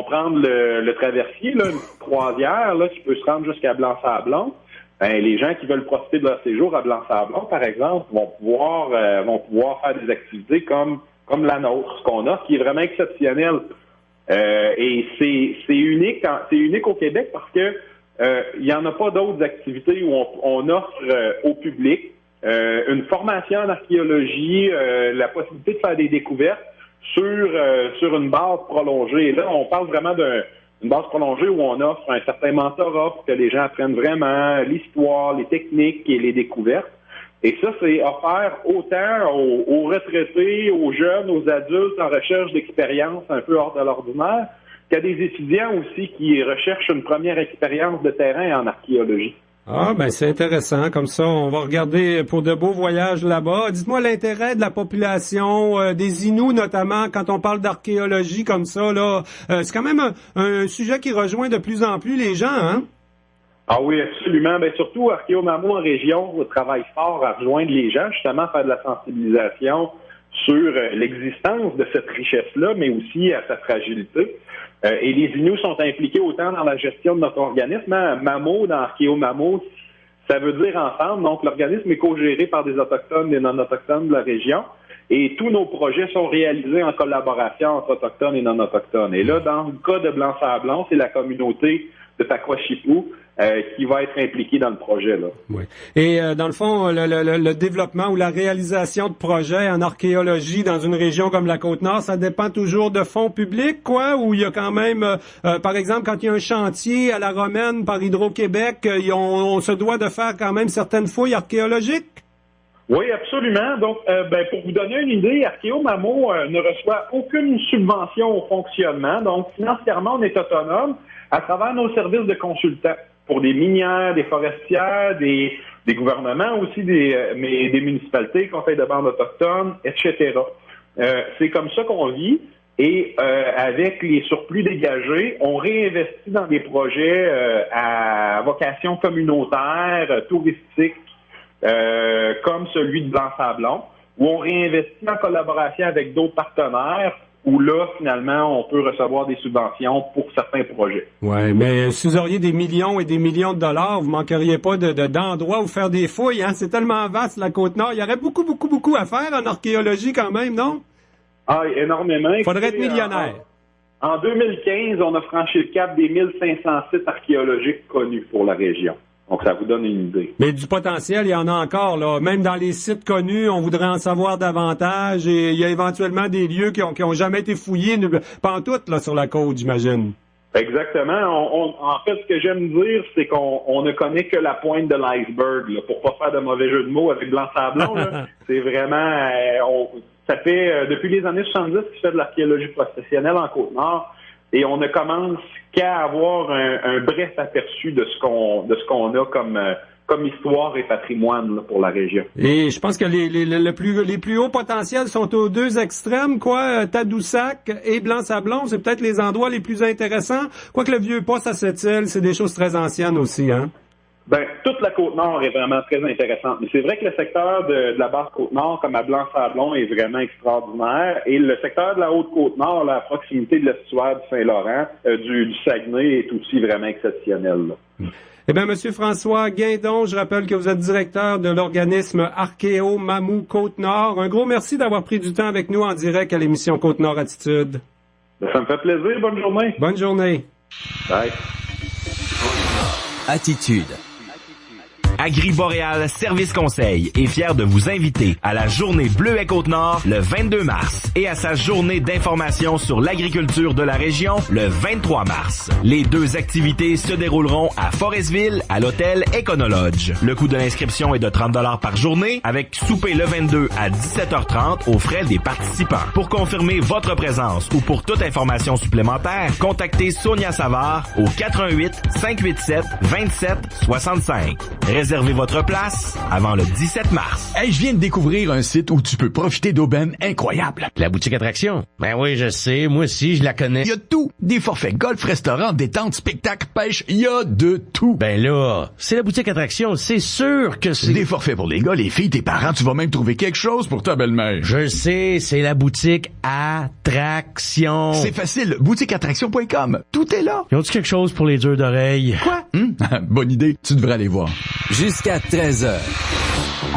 S10: prendre le traversier, là, une croisière, là, qui peut se rendre jusqu'à Blanc-Sablon. Ben, les gens qui veulent profiter de leur séjour à Blanc-Sablon, par exemple, vont pouvoir faire des activités comme la nôtre, ce qu'on a, qui est vraiment exceptionnel. Et c'est unique au Québec parce que il n'y en a pas d'autres activités où on offre au public une formation en archéologie, la possibilité de faire des découvertes sur une base prolongée. Et là, on parle vraiment d'une base prolongée où on offre un certain mentorat pour que les gens apprennent vraiment l'histoire, les techniques et les découvertes. Et ça, c'est offert autant aux retraités, aux jeunes, aux adultes en recherche d'expérience un peu hors de l'ordinaire, qu'il y a des étudiants aussi qui recherchent une première expérience de terrain en archéologie.
S3: Ah, ben c'est intéressant. Comme ça, on va regarder pour de beaux voyages là-bas. Dites-moi l'intérêt de la population, des Inuits notamment, quand on parle d'archéologie comme ça, là. C'est quand même un sujet qui rejoint de plus en plus les gens, hein?
S10: Ah oui, absolument. Ben surtout, Archéomamo en région travaille fort à rejoindre les gens, justement faire de la sensibilisation sur l'existence de cette richesse-là, mais aussi à sa fragilité. Et les Inuits sont impliqués autant dans la gestion de notre organisme. Hein. MAMO, dans Archéomamo, ça veut dire ensemble. Donc, l'organisme est co-géré par des Autochtones et non-Autochtones de la région. Et tous nos projets sont réalisés en collaboration entre Autochtones et non-Autochtones. Et là, dans le cas de Blanc-Sablon, c'est la communauté de Pakwachipou qui va être impliquée dans le projet, là.
S3: Oui. Et dans le fond, le développement ou la réalisation de projets en archéologie dans une région comme la Côte-Nord, ça dépend toujours de fonds publics, quoi, ou il y a quand même, par exemple, quand il y a un chantier à la Romaine par Hydro-Québec, on se doit de faire quand même certaines fouilles archéologiques?
S10: Oui, absolument. Donc, pour vous donner une idée, Archéomamo ne reçoit aucune subvention au fonctionnement. Donc, financièrement, on est autonome à travers nos services de consultants pour des minières, des forestières, des gouvernements aussi, des municipalités, conseils de bandes autochtones, etc. C'est comme ça qu'on vit. Et avec les surplus dégagés, on réinvestit dans des projets à vocation communautaire, touristique, comme celui de Blanc-Sablon, où on réinvestit en collaboration avec d'autres partenaires, où là, finalement, on peut recevoir des subventions pour certains projets.
S3: Oui, mais si vous auriez des millions et des millions de dollars, vous manqueriez pas d'endroits où faire des fouilles, hein? C'est tellement vaste, la Côte-Nord. Il y aurait beaucoup à faire en archéologie quand même, non?
S10: Ah, énormément.
S3: Faudrait être millionnaire.
S10: En 2015, on a franchi le cap des 1500 sites archéologiques connus pour la région. Donc, ça vous donne une idée.
S3: Mais du potentiel, il y en a encore, là. Même dans les sites connus, on voudrait en savoir davantage. Et il y a éventuellement des lieux qui ont jamais été fouillés, pantoute, là, sur la côte, j'imagine.
S10: Exactement. En fait, ce que j'aime dire, c'est qu'on ne connaît que la pointe de l'iceberg, là, pour pas faire de mauvais jeu de mots avec Blanc-Sablon. Là. C'est vraiment... ça fait depuis les années 70 que je fais de l'archéologie professionnelle en Côte-Nord. Et on ne commence qu'à avoir un bref aperçu de ce qu'on a comme histoire et patrimoine là, pour la région.
S3: Et je pense que les plus hauts potentiels sont aux deux extrêmes, quoi. Tadoussac et Blanc-Sablon, c'est peut-être les endroits les plus intéressants. Quoique le vieux poste à Sept-Îles, c'est des choses très anciennes aussi, hein.
S10: Ben, toute la Côte-Nord est vraiment très intéressante. Mais c'est vrai que le secteur de la basse Côte-Nord, comme à Blanc-Sablon, est vraiment extraordinaire. Et le secteur de la haute Côte-Nord, la proximité de l'estuaire du Saint-Laurent, du Saguenay, est aussi vraiment exceptionnel. Là.
S3: Eh bien, Monsieur François Guindon, je rappelle que vous êtes directeur de l'organisme Archéo Mamou Côte-Nord. Un gros merci d'avoir pris du temps avec nous en direct à l'émission Côte-Nord Attitude.
S10: Ça me fait plaisir. Bonne journée.
S3: Bonne journée.
S10: Bye.
S11: Attitude.
S2: Agri-Boréal Service Conseil est fier de vous inviter à la Journée Bleuet Côte-Nord le 22 mars et à sa journée d'information sur l'agriculture de la région le 23 mars. Les deux activités se dérouleront à Forestville, à l'hôtel Econolodge. Le coût de l'inscription est de 30 $ par journée, avec souper le 22 à 17h30 aux frais des participants. Pour confirmer votre présence ou pour toute information supplémentaire, contactez Sonia Savard au 418-587-2765. Réservez votre place avant le 17 mars.
S12: Hey, je viens de découvrir un site où tu peux profiter d'aubaines incroyables.
S13: La boutique attraction? Ben oui, je sais. Moi aussi, je la connais.
S12: Il y a tout. Des forfaits golf, restaurant, détente, spectacle, pêche. Il y a de tout.
S13: Ben là, c'est la boutique attraction. C'est sûr que c'est...
S12: Des forfaits pour les gars, les filles, tes parents. Tu vas même trouver quelque chose pour ta belle-mère.
S13: Je sais, c'est la boutique attraction.
S12: C'est facile. Boutiqueattraction.com. Tout est là.
S13: Ils ont-tu quelque chose pour les durs d'oreilles?
S12: Quoi? Bonne idée. Tu devrais aller voir.
S11: Jusqu'à 13h.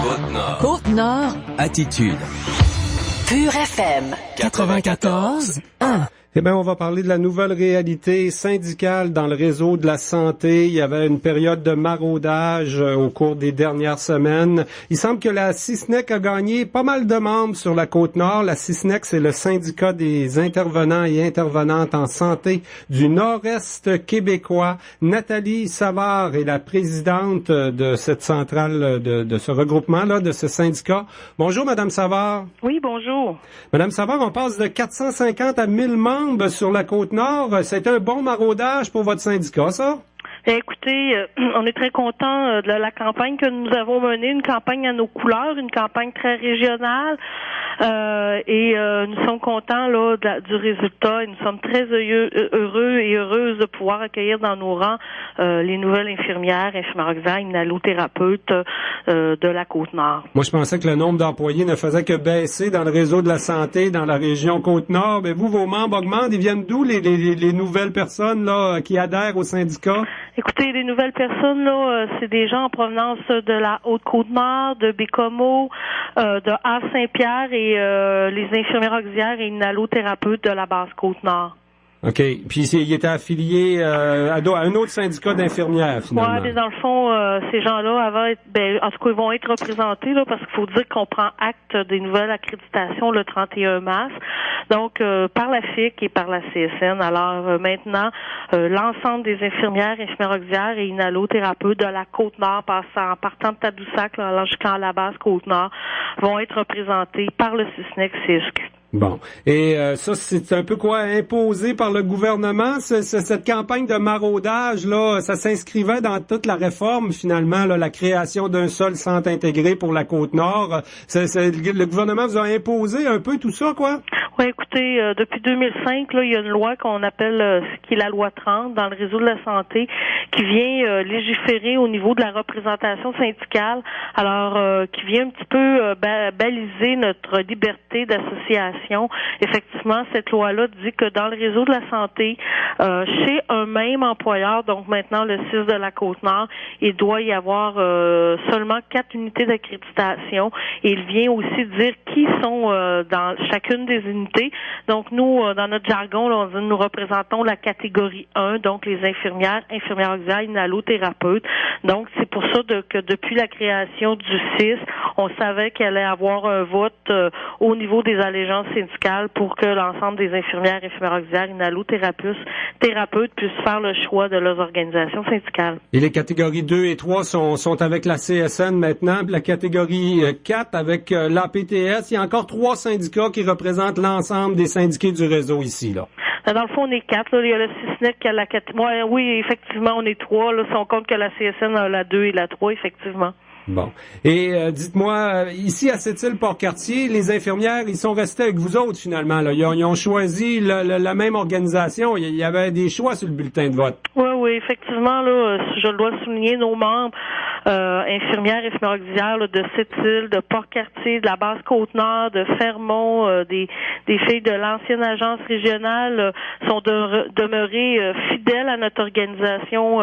S11: Côte-Nord.
S14: Côte-Nord.
S11: Attitude.
S14: Pure FM. 94.1.
S3: Eh bien, on va parler de la nouvelle réalité syndicale dans le réseau de la santé. Il y avait une période de maraudage au cours des dernières semaines. Il semble que la CISNEC a gagné pas mal de membres sur la Côte-Nord. La CISNEC, c'est le syndicat des intervenants et intervenantes en santé du Nord-Est québécois. Nathalie Savard est la présidente de cette centrale, de ce regroupement-là, de ce syndicat. Bonjour, Madame Savard.
S15: Oui, bonjour.
S3: Madame Savard, on passe de 450 à 1000 membres sur la Côte-Nord. C'est un bon maraudage pour votre syndicat, ça?
S15: Écoutez, on est très contents de la campagne que nous avons menée, une campagne à nos couleurs, une campagne très régionale, et nous sommes contents là du résultat et nous sommes très heureux et heureuses de pouvoir accueillir dans nos rangs les nouvelles infirmières, infirmières auxiliaires, inhalothérapeutes de la Côte-Nord.
S3: Moi, je pensais que le nombre d'employés ne faisait que baisser dans le réseau de la santé dans la région Côte-Nord. Mais vous, vos membres augmentent. Ils viennent d'où les nouvelles personnes là qui adhèrent au syndicat?
S15: Écoutez, les nouvelles personnes, là, c'est des gens en provenance de la Haute-Côte-Nord, de Bécomo, de Havre-Saint-Pierre et les infirmières auxiliaires et inhalothérapeutes de la Basse-Côte-Nord.
S3: OK. Puis il était affilié à un autre syndicat d'infirmières, finalement.
S15: Oui, mais dans le fond, ces gens-là en tout cas, ils vont être représentés, là, parce qu'il faut dire qu'on prend acte des nouvelles accréditations le 31 mars. Donc, par la FIC et par la CSN. Alors, maintenant, l'ensemble des infirmières auxiliaires et inhalothérapeutes de la Côte-Nord, en partant de Tadoussac, là, jusqu'en la basse Côte-Nord, vont être représentés par le CISNEC-CISC.
S3: Bon. Et ça, c'est un peu quoi, imposé par le gouvernement? Cette campagne de maraudage, là, ça s'inscrivait dans toute la réforme, finalement, là, la création d'un seul centre intégré pour la Côte-Nord. Le gouvernement vous a imposé un peu tout ça, quoi?
S15: Oui, écoutez, depuis 2005, là, il y a une loi qu'on appelle, ce qui est la loi 30, dans le réseau de la santé, qui vient légiférer au niveau de la représentation syndicale, alors qui vient un petit peu baliser notre liberté d'association. Effectivement, cette loi-là dit que dans le réseau de la santé, chez un même employeur, donc maintenant le CIS de la Côte-Nord, il doit y avoir seulement 4 unités d'accréditation et il vient aussi dire qui sont dans chacune des unités proximité. Donc, nous, dans notre jargon, là, on dit nous représentons la catégorie 1, donc les infirmières auxiliaires, inhalothérapeutes. Donc, c'est pour ça que depuis la création du CIS, on savait qu'il allait avoir un vote au niveau des allégeances syndicales pour que l'ensemble des infirmières auxiliaires, inhalothérapeutes puissent faire le choix de leurs organisations syndicales.
S3: Et les catégories 2 et 3 sont avec la CSN maintenant, puis la catégorie 4 avec l'APTS. Il y a encore 3 syndicats qui représentent l'ensemble des syndiqués du réseau ici, là.
S15: Dans le fond, on est 4. Là. Il y a le CISNEC qui a la 4. Oui, effectivement, on est 3. Là, si on compte que la CSN a la 2 et la 3, effectivement.
S3: Bon. Et dites-moi, ici à Sept-Îles-Port-Cartier, les infirmières, ils sont restés avec vous autres finalement. Là. Ils ont choisi la même organisation. Il y avait des choix sur le bulletin de vote.
S15: Oui, effectivement. Là, je dois souligner nos membres infirmières auxiliaires de Sept-Îles, de Port-Cartier, de la base Côte-Nord, de Fermont, des filles de l'ancienne agence régionale sont demeurées fidèles à notre organisation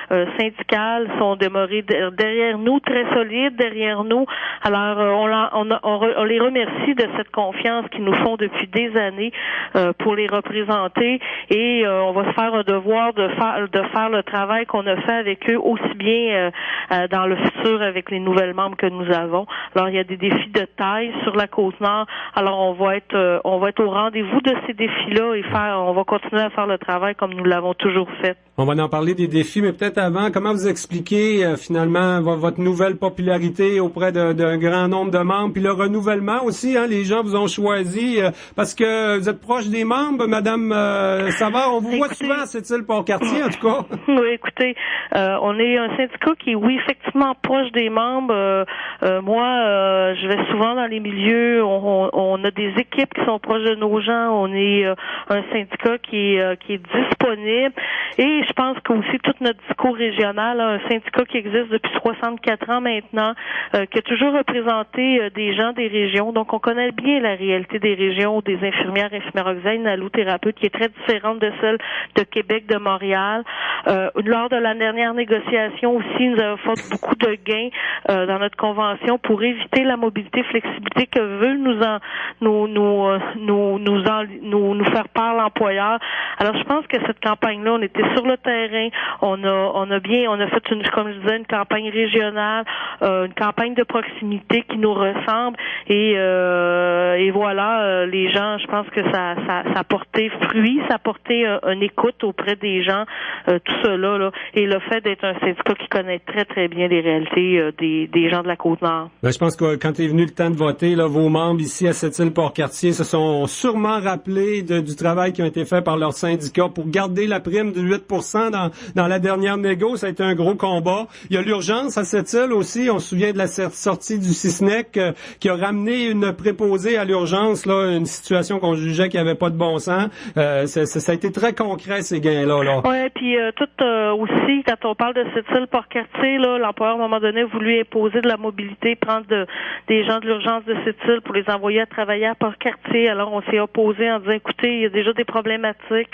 S15: syndicale, sont demeurées derrière nous, très solides derrière nous. Alors, on les remercie de cette confiance qu'ils nous font depuis des années pour les représenter et on va se faire un devoir de faire le travail qu'on a fait avec eux aussi bien dans le futur avec les nouvelles membres que nous avons. Alors, il y a des défis de taille sur la Côte-Nord. Alors, on va être au rendez-vous de ces défis-là et on va continuer à faire le travail comme nous l'avons toujours fait.
S3: On va en parler des défis, mais peut-être avant, comment vous expliquez finalement votre nouvelle popularité auprès d'un grand nombre de membres, puis le renouvellement aussi, hein, les gens vous ont choisi parce que vous êtes proche des membres, Madame Savard, on vous voit souvent à Sept-Îles-Port-Cartier, en tout cas.
S15: Oui, écoutez, on est un syndicat qui est, oui, effectivement proche des membres. Moi, je vais souvent dans les milieux, on a des équipes qui sont proches de nos gens, on est un syndicat qui est disponible et je pense qu'aussi tout notre discours régional, un syndicat qui existe depuis 64 ans maintenant, qui a toujours représenté des gens des régions. Donc, on connaît bien la réalité des régions, des infirmières auxiliaires, inhalothérapeutes, qui est très différente de celle de Québec, de Montréal. Lors de la dernière négociation aussi, nous avons fait beaucoup de gains dans notre convention pour éviter la mobilité, flexibilité que veut nous faire part l'employeur. Alors, je pense que cette campagne-là, on était sur le terrain, on a fait comme je disais, une campagne régionale, une campagne de proximité qui nous ressemble et voilà, les gens, je pense que ça a porté fruit, ça a porté une écoute auprès des gens, tout cela là, et le fait d'être un syndicat qui connaît très très bien les réalités des gens de la Côte-Nord.
S3: Ben, je pense que quand est venu le temps de voter, là, vos membres ici à Sept-Îles-Port-Cartier se sont sûrement rappelés du travail qui a été fait par leur syndicat pour garder la prime de 8% dans la dernière négo. Ça a été un gros combat. Il y a l'urgence à Sept-Îles aussi. On se souvient de la sortie du CISNEC qui a ramené une préposée à l'urgence, là, une situation qu'on jugeait qu'il n'y avait pas de bon sens. Ça a été très concret, ces gains-là. Là.
S15: Oui, puis aussi, quand on parle de Sept-Îles-Port-Cartier, là, l'employeur, à un moment donné, a voulu imposer de la mobilité, prendre des gens de l'urgence de Sept-Îles pour les envoyer à travailler à Port-Cartier. Alors, on s'est opposé en disant, écoutez, il y a déjà des problématiques.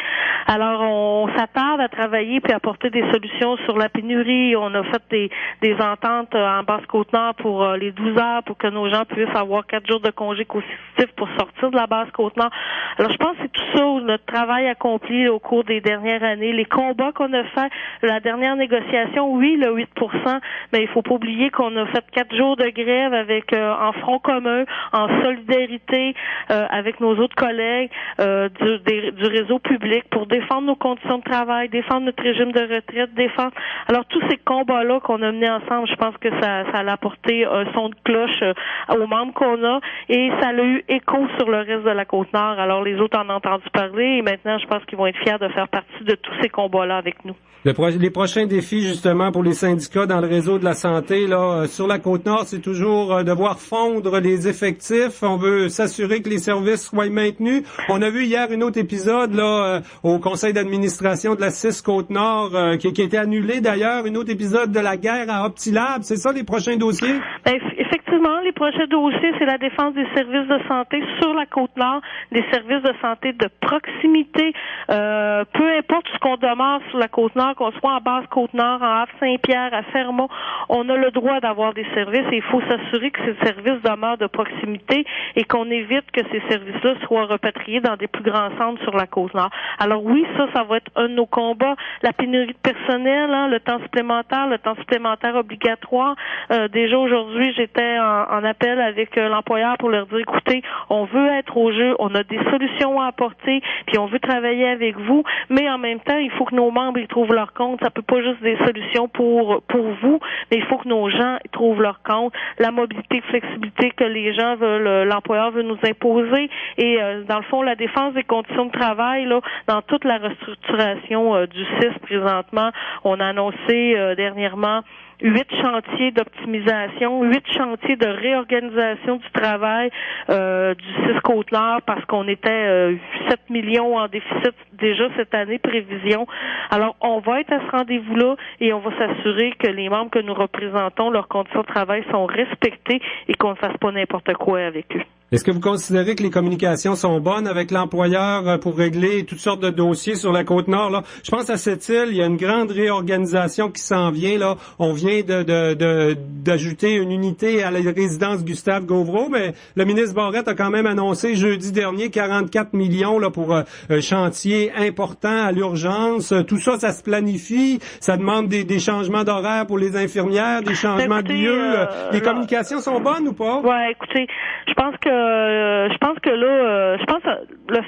S15: Alors, on s'attarde à travailler puis apporter des solutions sur la pénurie. On a fait des ententes en Basse-Côte-Nord pour les 12 heures pour que nos gens puissent avoir 4 jours de congé consécutifs pour sortir de la Basse-Côte-Nord. Alors, je pense que c'est tout ça, notre travail accompli au cours des dernières années, les combats qu'on a fait, la dernière négociation, oui, le 8%, mais il faut pas oublier qu'on a fait 4 jours de grève avec en front commun, en solidarité avec nos autres collègues du réseau public pour défendre nos conditions de travail, défendre notre régime de retraite, défendre. Alors, tous ces combats-là qu'on a menés ensemble, je pense que ça a apporté un son de cloche aux membres qu'on a et ça a eu écho sur le reste de la Côte-Nord. Alors, les autres en ont entendu parler et maintenant, je pense qu'ils vont être fiers de faire partie de tous ces combats-là avec nous.
S3: Les prochains défis, justement, pour les syndicats dans le réseau de la santé, là, sur la Côte-Nord, c'est toujours devoir fondre les effectifs. On veut s'assurer que les services soient maintenus. On a vu hier un autre épisode, là, au conseil d'administration de la CIS 6 Côte-Nord qui a été annulé d'ailleurs, un autre épisode de la guerre à Optilab. C'est ça les prochains dossiers?
S15: Ben, effectivement, les prochains dossiers, c'est la défense des services de santé sur la Côte-Nord, des services de santé de proximité. Peu importe ce qu'on demeure sur la Côte-Nord, qu'on soit en Basse-Côte-Nord, en Havre-Saint-Pierre, à Fermont, on a le droit d'avoir des services et il faut s'assurer que ces services demeurent de proximité et qu'on évite que ces services-là soient repatriés dans des plus grands centres sur la Côte-Nord. Alors oui, ça va être un de nos combats. La pénurie de personnel, le temps supplémentaire obligatoire. Déjà aujourd'hui, j'étais en appel avec l'employeur pour leur dire, écoutez, on veut être au jeu, on a des solutions à apporter, puis on veut travailler avec vous, mais en même temps, il faut que nos membres y trouvent leur compte. Ça peut pas juste des solutions pour vous, mais il faut que nos gens y trouvent leur compte. La mobilité, flexibilité que les gens veulent, l'employeur veut nous imposer, et dans le fond, la défense des conditions de travail, là, dans toute la restructuration du CIS présentement, on a annoncé dernièrement 8 chantiers d'optimisation, 8 chantiers de réorganisation du travail du CIS Côte-Nord parce qu'on était 7 millions en déficit déjà cette année, prévision. Alors, on va être à ce rendez-vous-là et on va s'assurer que les membres que nous représentons, leurs conditions de travail sont respectées et qu'on ne fasse pas n'importe quoi avec eux.
S3: Est-ce que vous considérez que les communications sont bonnes avec l'employeur pour régler toutes sortes de dossiers sur la Côte-Nord, là? Je pense à cette île, il y a une grande réorganisation qui s'en vient, là. On vient d'ajouter une unité à la résidence Gustave Gauvreau, mais le ministre Barrette a quand même annoncé jeudi dernier 44 millions, là, pour un chantier important à l'urgence. Tout ça, ça se planifie. Ça demande des changements d'horaire pour les infirmières, des changements de lieu. Les communications sont bonnes ou pas?
S15: Ouais, écoutez, je pense que le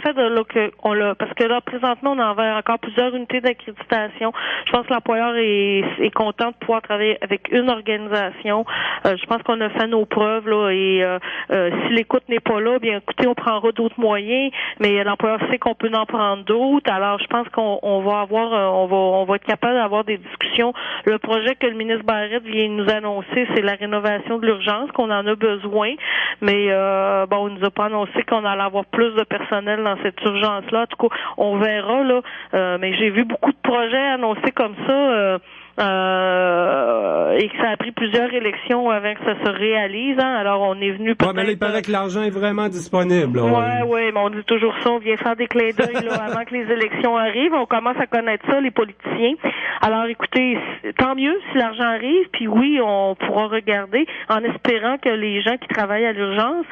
S15: fait de parce que là présentement on envoie encore plusieurs unités d'accréditation. Je pense que l'employeur est content de pouvoir travailler avec une organisation. Je pense qu'on a fait nos preuves là et si l'écoute n'est pas là, bien écoutez, on prendra d'autres moyens, mais l'employeur sait qu'on peut en prendre d'autres. Alors je pense qu'on va avoir on va être capable d'avoir des discussions. Le projet que le ministre Barrette vient de nous annoncer, c'est la rénovation de l'urgence, qu'on en a besoin, mais on nous a pas annoncé qu'on allait avoir plus de personnel dans cette urgence-là. En tout cas, on verra, là. Mais j'ai vu beaucoup de projets annoncés comme ça. Et que ça a pris plusieurs élections avant que ça se réalise. Hein. Alors, on est venu peut-être...
S3: Ouais, mais là, il paraît que l'argent est vraiment disponible.
S15: Ouais, mais on dit toujours ça. On vient faire des clins d'œil là, avant que les élections arrivent. On commence à connaître ça, les politiciens. Alors, écoutez, tant mieux si l'argent arrive. Puis oui, on pourra regarder en espérant que les gens qui travaillent à l'urgence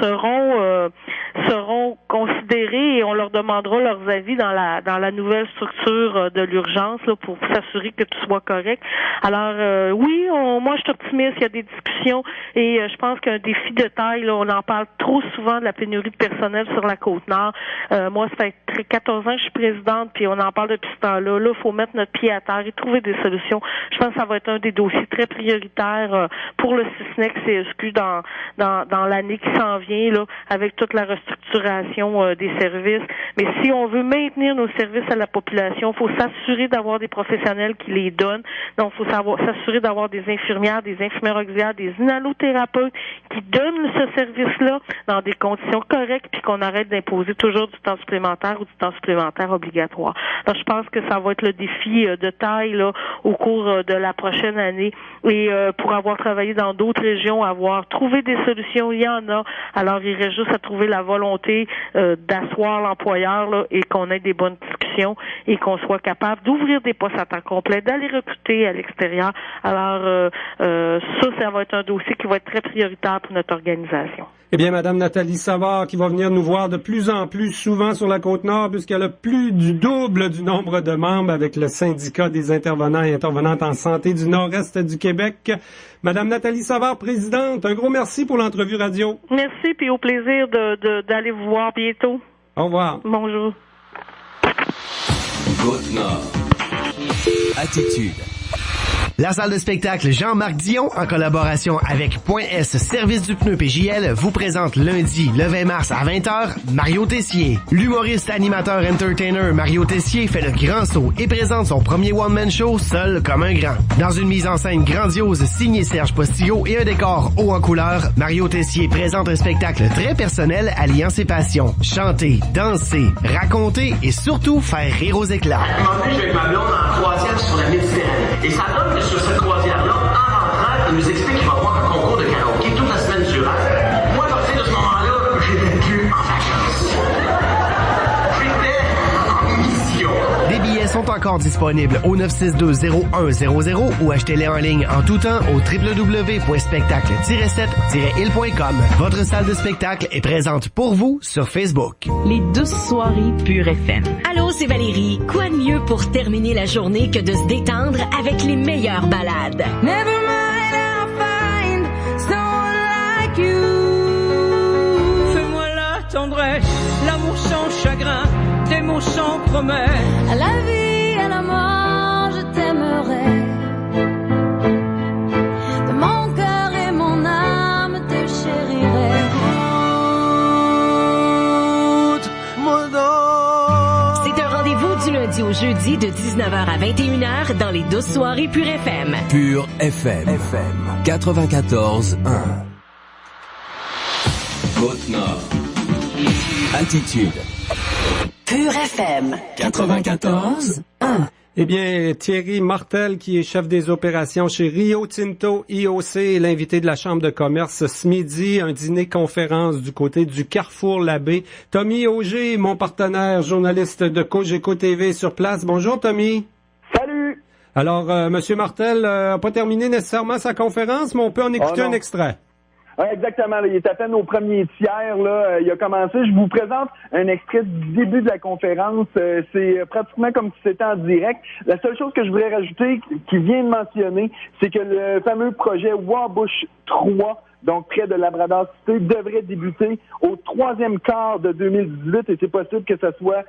S15: seront considérés et on leur demandera leurs avis dans la nouvelle structure de l'urgence là, pour s'assurer que tout soit correct. Alors oui, moi je suis optimiste, il y a des discussions et je pense qu'un défi de taille, là, on en parle trop souvent de la pénurie de personnel sur la Côte-Nord. Moi, ça fait 14 ans que je suis présidente, puis on en parle depuis ce temps-là. Là, il faut mettre notre pied à terre et trouver des solutions. Je pense que ça va être un des dossiers très prioritaires pour le CISNEC-CSQ dans l'année qui s'en vient, là, avec toute la restructuration des services. Mais si on veut maintenir nos services à la population, il faut s'assurer d'avoir des professionnels qui les donnent. Donc, il faut s'assurer d'avoir des infirmières, des infirmières auxiliaires, des inhalothérapeutes qui donnent ce service-là dans des conditions correctes, puis qu'on arrête d'imposer toujours du temps supplémentaire ou du temps supplémentaire obligatoire. Alors, je pense que ça va être le défi de taille là au cours de la prochaine année. Et pour avoir travaillé dans d'autres régions, avoir trouvé des solutions, il y en a. Alors, il reste juste à trouver la volonté d'asseoir l'employeur là, et qu'on ait des bonnes discussions et qu'on soit capable d'ouvrir des postes à temps complet, d'aller recruter à l'extérieur. Alors, ça va être un dossier qui va être très prioritaire pour notre organisation.
S3: Eh bien, Madame Nathalie Savard, qui va venir nous voir de plus en plus souvent sur la Côte-Nord, puisqu'elle a plus du double du nombre de membres avec le syndicat des intervenants et intervenantes en santé du Nord-Est du Québec. Madame Nathalie Savard, présidente, un gros merci pour l'entrevue radio.
S15: Merci, puis au plaisir d'aller vous voir bientôt.
S3: Au revoir.
S15: Bonjour.
S11: Côte-Nord. Attitude.
S16: La salle de spectacle Jean-Marc Dion, en collaboration avec Point S Service du pneu PJL, vous présente lundi, le 20 mars à 20h, Mario Tessier. L'humoriste, animateur, entertainer Mario Tessier fait le grand saut et présente son premier one-man show seul comme un grand. Dans une mise en scène grandiose signée Serge Postillot et un décor haut en couleur, Mario Tessier présente un spectacle très personnel alliant ses passions. Chanter, danser, raconter et surtout faire rire aux éclats.
S17: À un moment donné, je vais avec ma blonde en croisière sur la Méditerranée. Et ça donne que sur cette croisière-là, en rentrant, il nous explique qu'il va y avoir un concours de karaoké toute la semaine durant. Moi, à partir de ce moment-là, j'étais plus en vacances. J'étais en mission.
S16: Des billets sont encore disponibles au 962-0100 ou achetez-les en ligne en tout temps au www.spectacle-7-il.com. Votre salle de spectacle est présente pour vous sur Facebook.
S7: Les douces soirées Pure FM. Allô, c'est Valérie. Quoi de mieux pour terminer la journée que de se détendre avec les meilleures balades?
S9: Never mind, I'll find someone like you.
S18: Fais-moi la tendresse, l'amour sans chagrin, des mots sans promesse.
S9: À la vie, à la mort, je t'aimerai. De mon cœur et mon âme te chérirai.
S7: C'est un rendez-vous du lundi au jeudi de 19h à 21h dans les douces soirées Pure FM.
S11: Pure FM. 94.1. Côte-Nord. Altitude.
S14: Pure FM 94.1.
S3: Eh bien, Thierry Martel, qui est chef des opérations chez Rio Tinto IOC, est l'invité de la Chambre de commerce ce midi, un dîner-conférence du côté du Carrefour Labbé. Tommy Auger, mon partenaire, journaliste de Cogeco TV sur place. Bonjour, Tommy.
S4: Salut.
S3: Alors, Monsieur Martel n'a pas terminé nécessairement sa conférence, mais on peut en écouter un extrait.
S4: Oui, exactement. Là, il est à peine au premier tiers. Là, il a commencé. Je vous présente un extrait du début de la conférence. C'est pratiquement comme si c'était en direct. La seule chose que je voudrais rajouter, qu'il vient de mentionner, c'est que le fameux projet Wabush 3, donc près de Labrador City, devrait débuter au troisième quart de 2018 et c'est possible que ça soit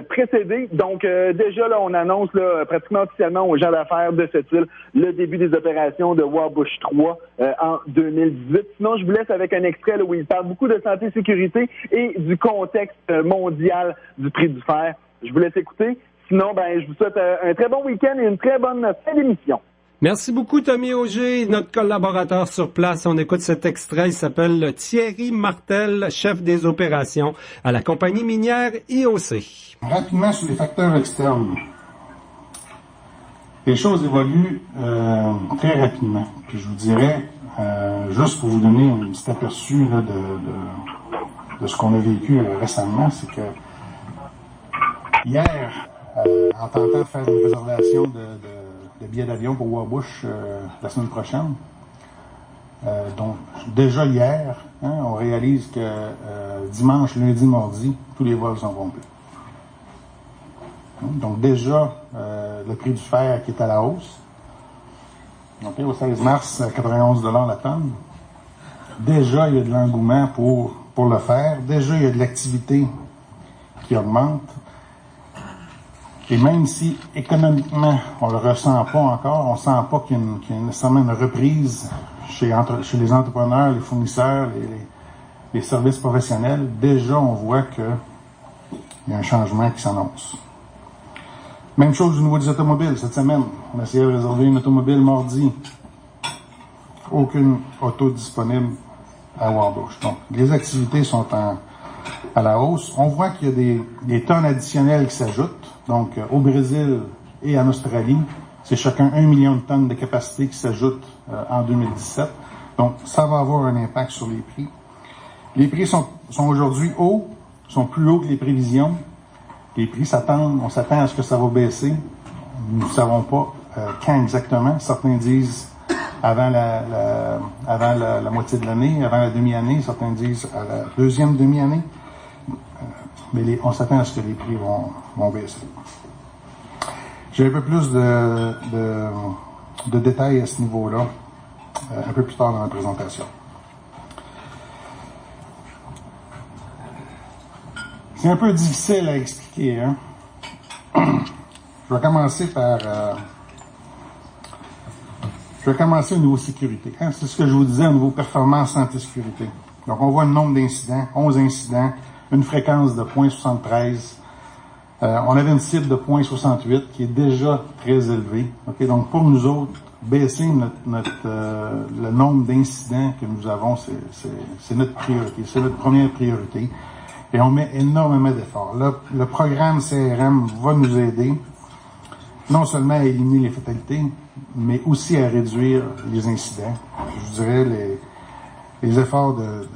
S4: précédé. Donc déjà là, on annonce là, pratiquement officiellement aux gens d'affaires de cette île le début des opérations de Wabush 3 en 2018. Sinon, je vous laisse avec un extrait là, où il parle beaucoup de santé et sécurité et du contexte mondial du prix du fer. Je vous laisse écouter. Sinon, je vous souhaite un très bon week-end et une très bonne fin d'émission.
S3: Merci beaucoup, Tommy Auger, notre collaborateur sur place. On écoute cet extrait. Il s'appelle Thierry Martel, chef des opérations à la compagnie minière IOC.
S19: Rapidement sur les facteurs externes. Les choses évoluent très rapidement. Puis je vous dirais, juste pour vous donner un petit aperçu là, de ce qu'on a vécu récemment, c'est que hier, en tentant de faire une réservation de billets d'avion pour Wabush la semaine prochaine. Donc, déjà hier, on réalise que dimanche, lundi, mardi, tous les vols sont complets. Donc, déjà, le prix du fer qui est à la hausse. Donc, au 16 mars, 91 $ la tonne. Déjà, il y a de l'engouement pour le fer. Déjà, il y a de l'activité qui augmente. Et même si économiquement, on le ressent pas encore, on sent pas qu'il y a nécessairement une reprise chez les entrepreneurs, les fournisseurs, les services professionnels, déjà on voit qu'il y a un changement qui s'annonce. Même chose au niveau des automobiles. Cette semaine, on a essayé de réserver une automobile mardi. Aucune auto disponible à Wabush. Donc, les activités sont à la hausse. On voit qu'il y a des tonnes additionnelles qui s'ajoutent. Donc, au Brésil et en Australie, c'est chacun 1 million de tonnes de capacité qui s'ajoutent en 2017. Donc, ça va avoir un impact sur les prix. Les prix sont aujourd'hui hauts, sont plus hauts que les prévisions. Les prix on s'attend à ce que ça va baisser. Nous ne savons pas quand exactement. Certains disent avant la moitié de l'année, avant la demi-année. Certains disent à la deuxième demi-année. Mais on s'attend à ce que les prix vont baisser. J'ai un peu plus de détails à ce niveau-là un peu plus tard dans la présentation. C'est un peu difficile à expliquer, hein? Je vais commencer par Je vais commencer au niveau sécurité. Hein? C'est ce que je vous disais au niveau performance santé-sécurité. Donc, on voit le nombre d'incidents, 11 incidents, une fréquence de 0.73. On avait une cible de 0.68 qui est déjà très élevée. Okay? Donc, pour nous autres, baisser le nombre d'incidents que nous avons, c'est notre priorité. C'est notre première priorité. Et on met énormément d'efforts. Là, le programme CRM va nous aider non seulement à éliminer les fatalités, mais aussi à réduire les incidents. Je dirais les efforts de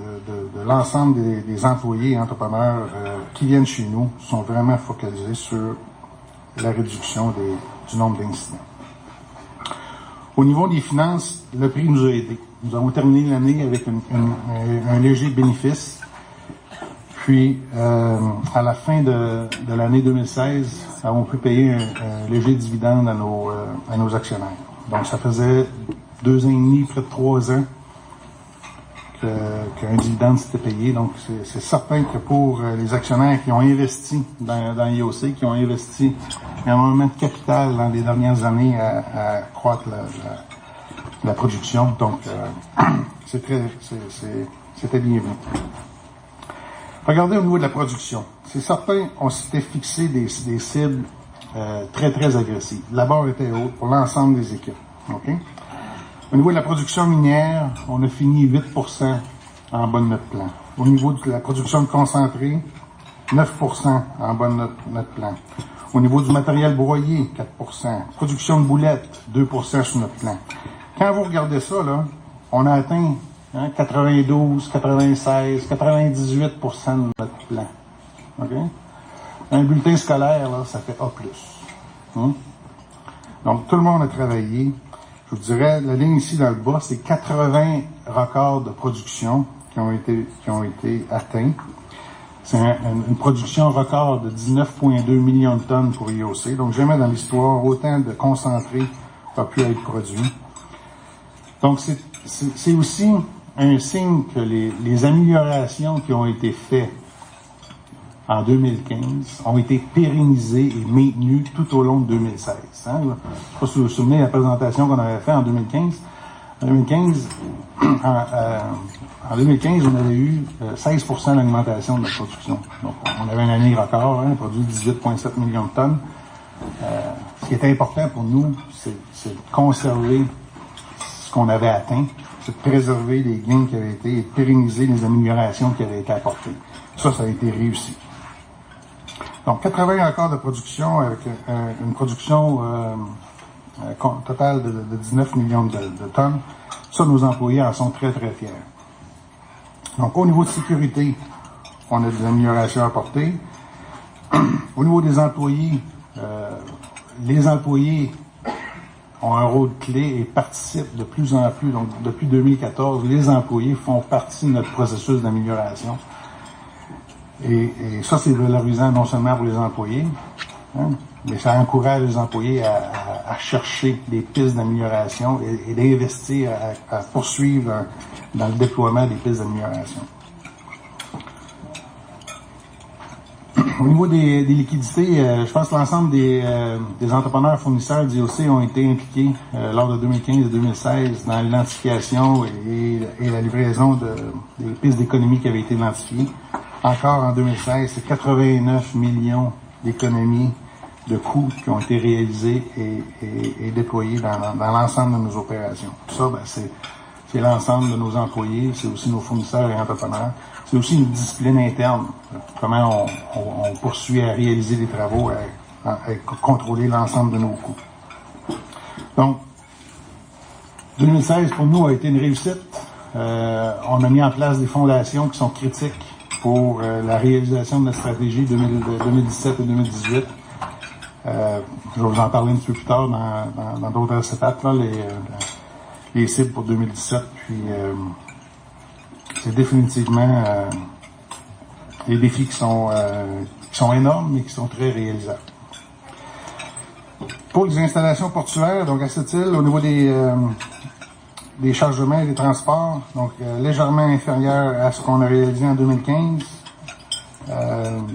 S19: l'ensemble des employés et entrepreneurs qui viennent chez nous sont vraiment focalisés sur la réduction du nombre d'incidents. Au niveau des finances, le prix nous a aidés. Nous avons terminé l'année avec un léger bénéfice. Puis, à la fin de l'année 2016, nous avons pu payer un léger dividende à nos actionnaires. Donc, ça faisait 2 ans et demi, près de 3 ans qu'un dividende s'était payé. Donc, c'est certain que pour les actionnaires qui ont investi dans IOC, qui ont investi énormément de capital dans les dernières années à croître la production, donc c'était bienvenu. Regardez au niveau de la production. C'est certain, on s'était fixé des cibles très, très agressives. La barre était haute pour l'ensemble des équipes. Okay? Au niveau de la production minière, on a fini 8% en bas de notre plan. Au niveau de la production de concentré, 9% en bas de notre plan. Au niveau du matériel broyé, 4%. Production de boulettes, 2% sur notre plan. Quand vous regardez ça, là, on a atteint 92, 96, 98% de notre plan. Okay? Un bulletin scolaire, là, ça fait A+. Donc, tout le monde a travaillé. Je vous dirais, la ligne ici dans le bas, c'est 80 records de production qui ont été atteints. C'est une production record de 19,2 millions de tonnes pour IOC. Donc, jamais dans l'histoire, autant de concentré a pu être produit. Donc, c'est aussi un signe que les améliorations qui ont été faites en 2015 ont été pérennisées et maintenues tout au long de 2016. Hein? Je ne sais pas si vous vous souvenez de la présentation qu'on avait faite en 2015. En 2015, on avait eu 16% d'augmentation de la production. Donc, on avait une année record, on a produit 18,7 millions de tonnes. Ce qui est important pour nous, c'est de conserver ce qu'on avait atteint, c'est de préserver les gains qui avaient été et de pérenniser les améliorations qui avaient été apportées. Ça a été réussi. Donc, 80 records de production avec une production totale de 19 millions de tonnes. Ça, nos employés en sont très, très fiers. Donc, au niveau de sécurité, on a des améliorations à apporter. Au niveau des employés, les employés ont un rôle clé et participent de plus en plus. Donc, depuis 2014, les employés font partie de notre processus d'amélioration. Et ça, c'est valorisant non seulement pour les employés, hein, mais ça encourage les employés à chercher des pistes d'amélioration et d'investir, à poursuivre dans le déploiement des pistes d'amélioration. Au niveau des liquidités, je pense que l'ensemble des entrepreneurs fournisseurs d'IOC ont été impliqués lors de 2015 et 2016 dans l'identification et la livraison des pistes d'économie qui avaient été identifiées. Encore en 2016, c'est 89 millions d'économies de coûts qui ont été réalisés et déployés dans l'ensemble de nos opérations. Tout ça, c'est l'ensemble de nos employés, c'est aussi nos fournisseurs et entrepreneurs. C'est aussi une discipline interne. Comment on poursuit à réaliser des travaux, à contrôler l'ensemble de nos coûts. Donc, 2016 pour nous a été une réussite. On a mis en place des fondations qui sont critiques pour la réalisation de la stratégie 2017 et 2018. Je vais vous en parler un petit peu plus tard dans d'autres étapes, là, les cibles pour 2017. Puis c'est définitivement des défis qui sont énormes mais qui sont très réalisables. Pour les installations portuaires, donc à cette île, au niveau des chargements et des transports, donc légèrement inférieur à ce qu'on a réalisé en 2015,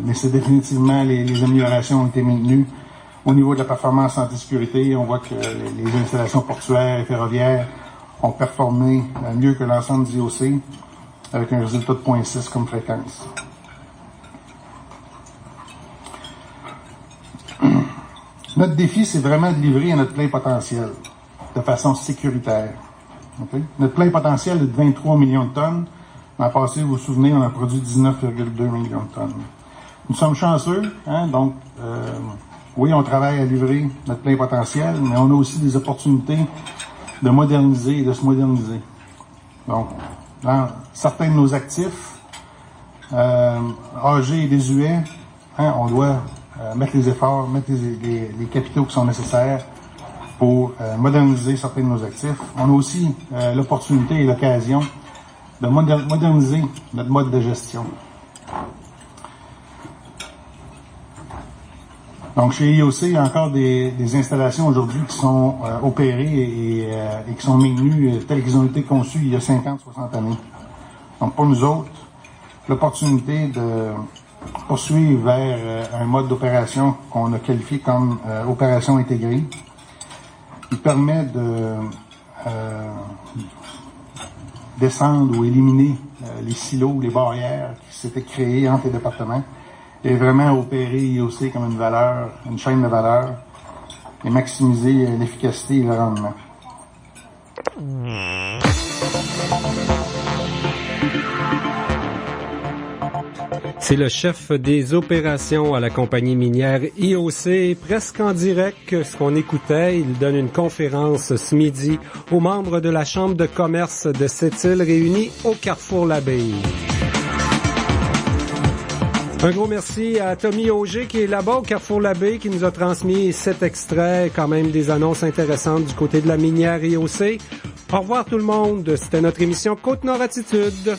S19: mais c'est définitivement les améliorations ont été maintenues. Au niveau de la performance santé-sécurité, on voit que les installations portuaires et ferroviaires ont performé mieux que l'ensemble du IOC, avec un résultat de 0.6 comme fréquence. Notre défi, c'est vraiment de livrer à notre plein potentiel, de façon sécuritaire. Okay? Notre plein potentiel est de 23 millions de tonnes. L'an passé, vous vous souvenez, on a produit 19,2 millions de tonnes. Nous sommes chanceux, hein, donc oui, on travaille à livrer notre plein potentiel, mais on a aussi des opportunités de moderniser et de se moderniser. Donc, dans certains de nos actifs, âgés et désuets, hein, on doit mettre les efforts, mettre les capitaux qui sont nécessaires pour moderniser certains de nos actifs. On a aussi l'opportunité et l'occasion de moderniser notre mode de gestion. Donc, chez IOC, il y a encore des installations aujourd'hui qui sont opérées et qui sont maintenues telles qu'ils ont été conçues il y a 50, 60 années. Donc, pour nous autres, l'opportunité de poursuivre vers un mode d'opération qu'on a qualifié comme opération intégrée, qui permet de descendre ou éliminer les silos ou les barrières qui s'étaient créées entre les départements et vraiment opérer IOC comme une valeur, une chaîne de valeur et maximiser l'efficacité et le rendement.
S3: C'est le chef des opérations à la compagnie minière IOC, presque en direct, ce qu'on écoutait. Il donne une conférence ce midi aux membres de la Chambre de commerce de Sept-Îles réunis au Carrefour l'Abbaye. Un gros merci à Tommy Auger qui est là-bas au Carrefour l'Abbaye, qui nous a transmis cet extrait, quand même des annonces intéressantes du côté de la minière IOC. Au revoir tout le monde, c'était notre émission Côte-Nord Attitude.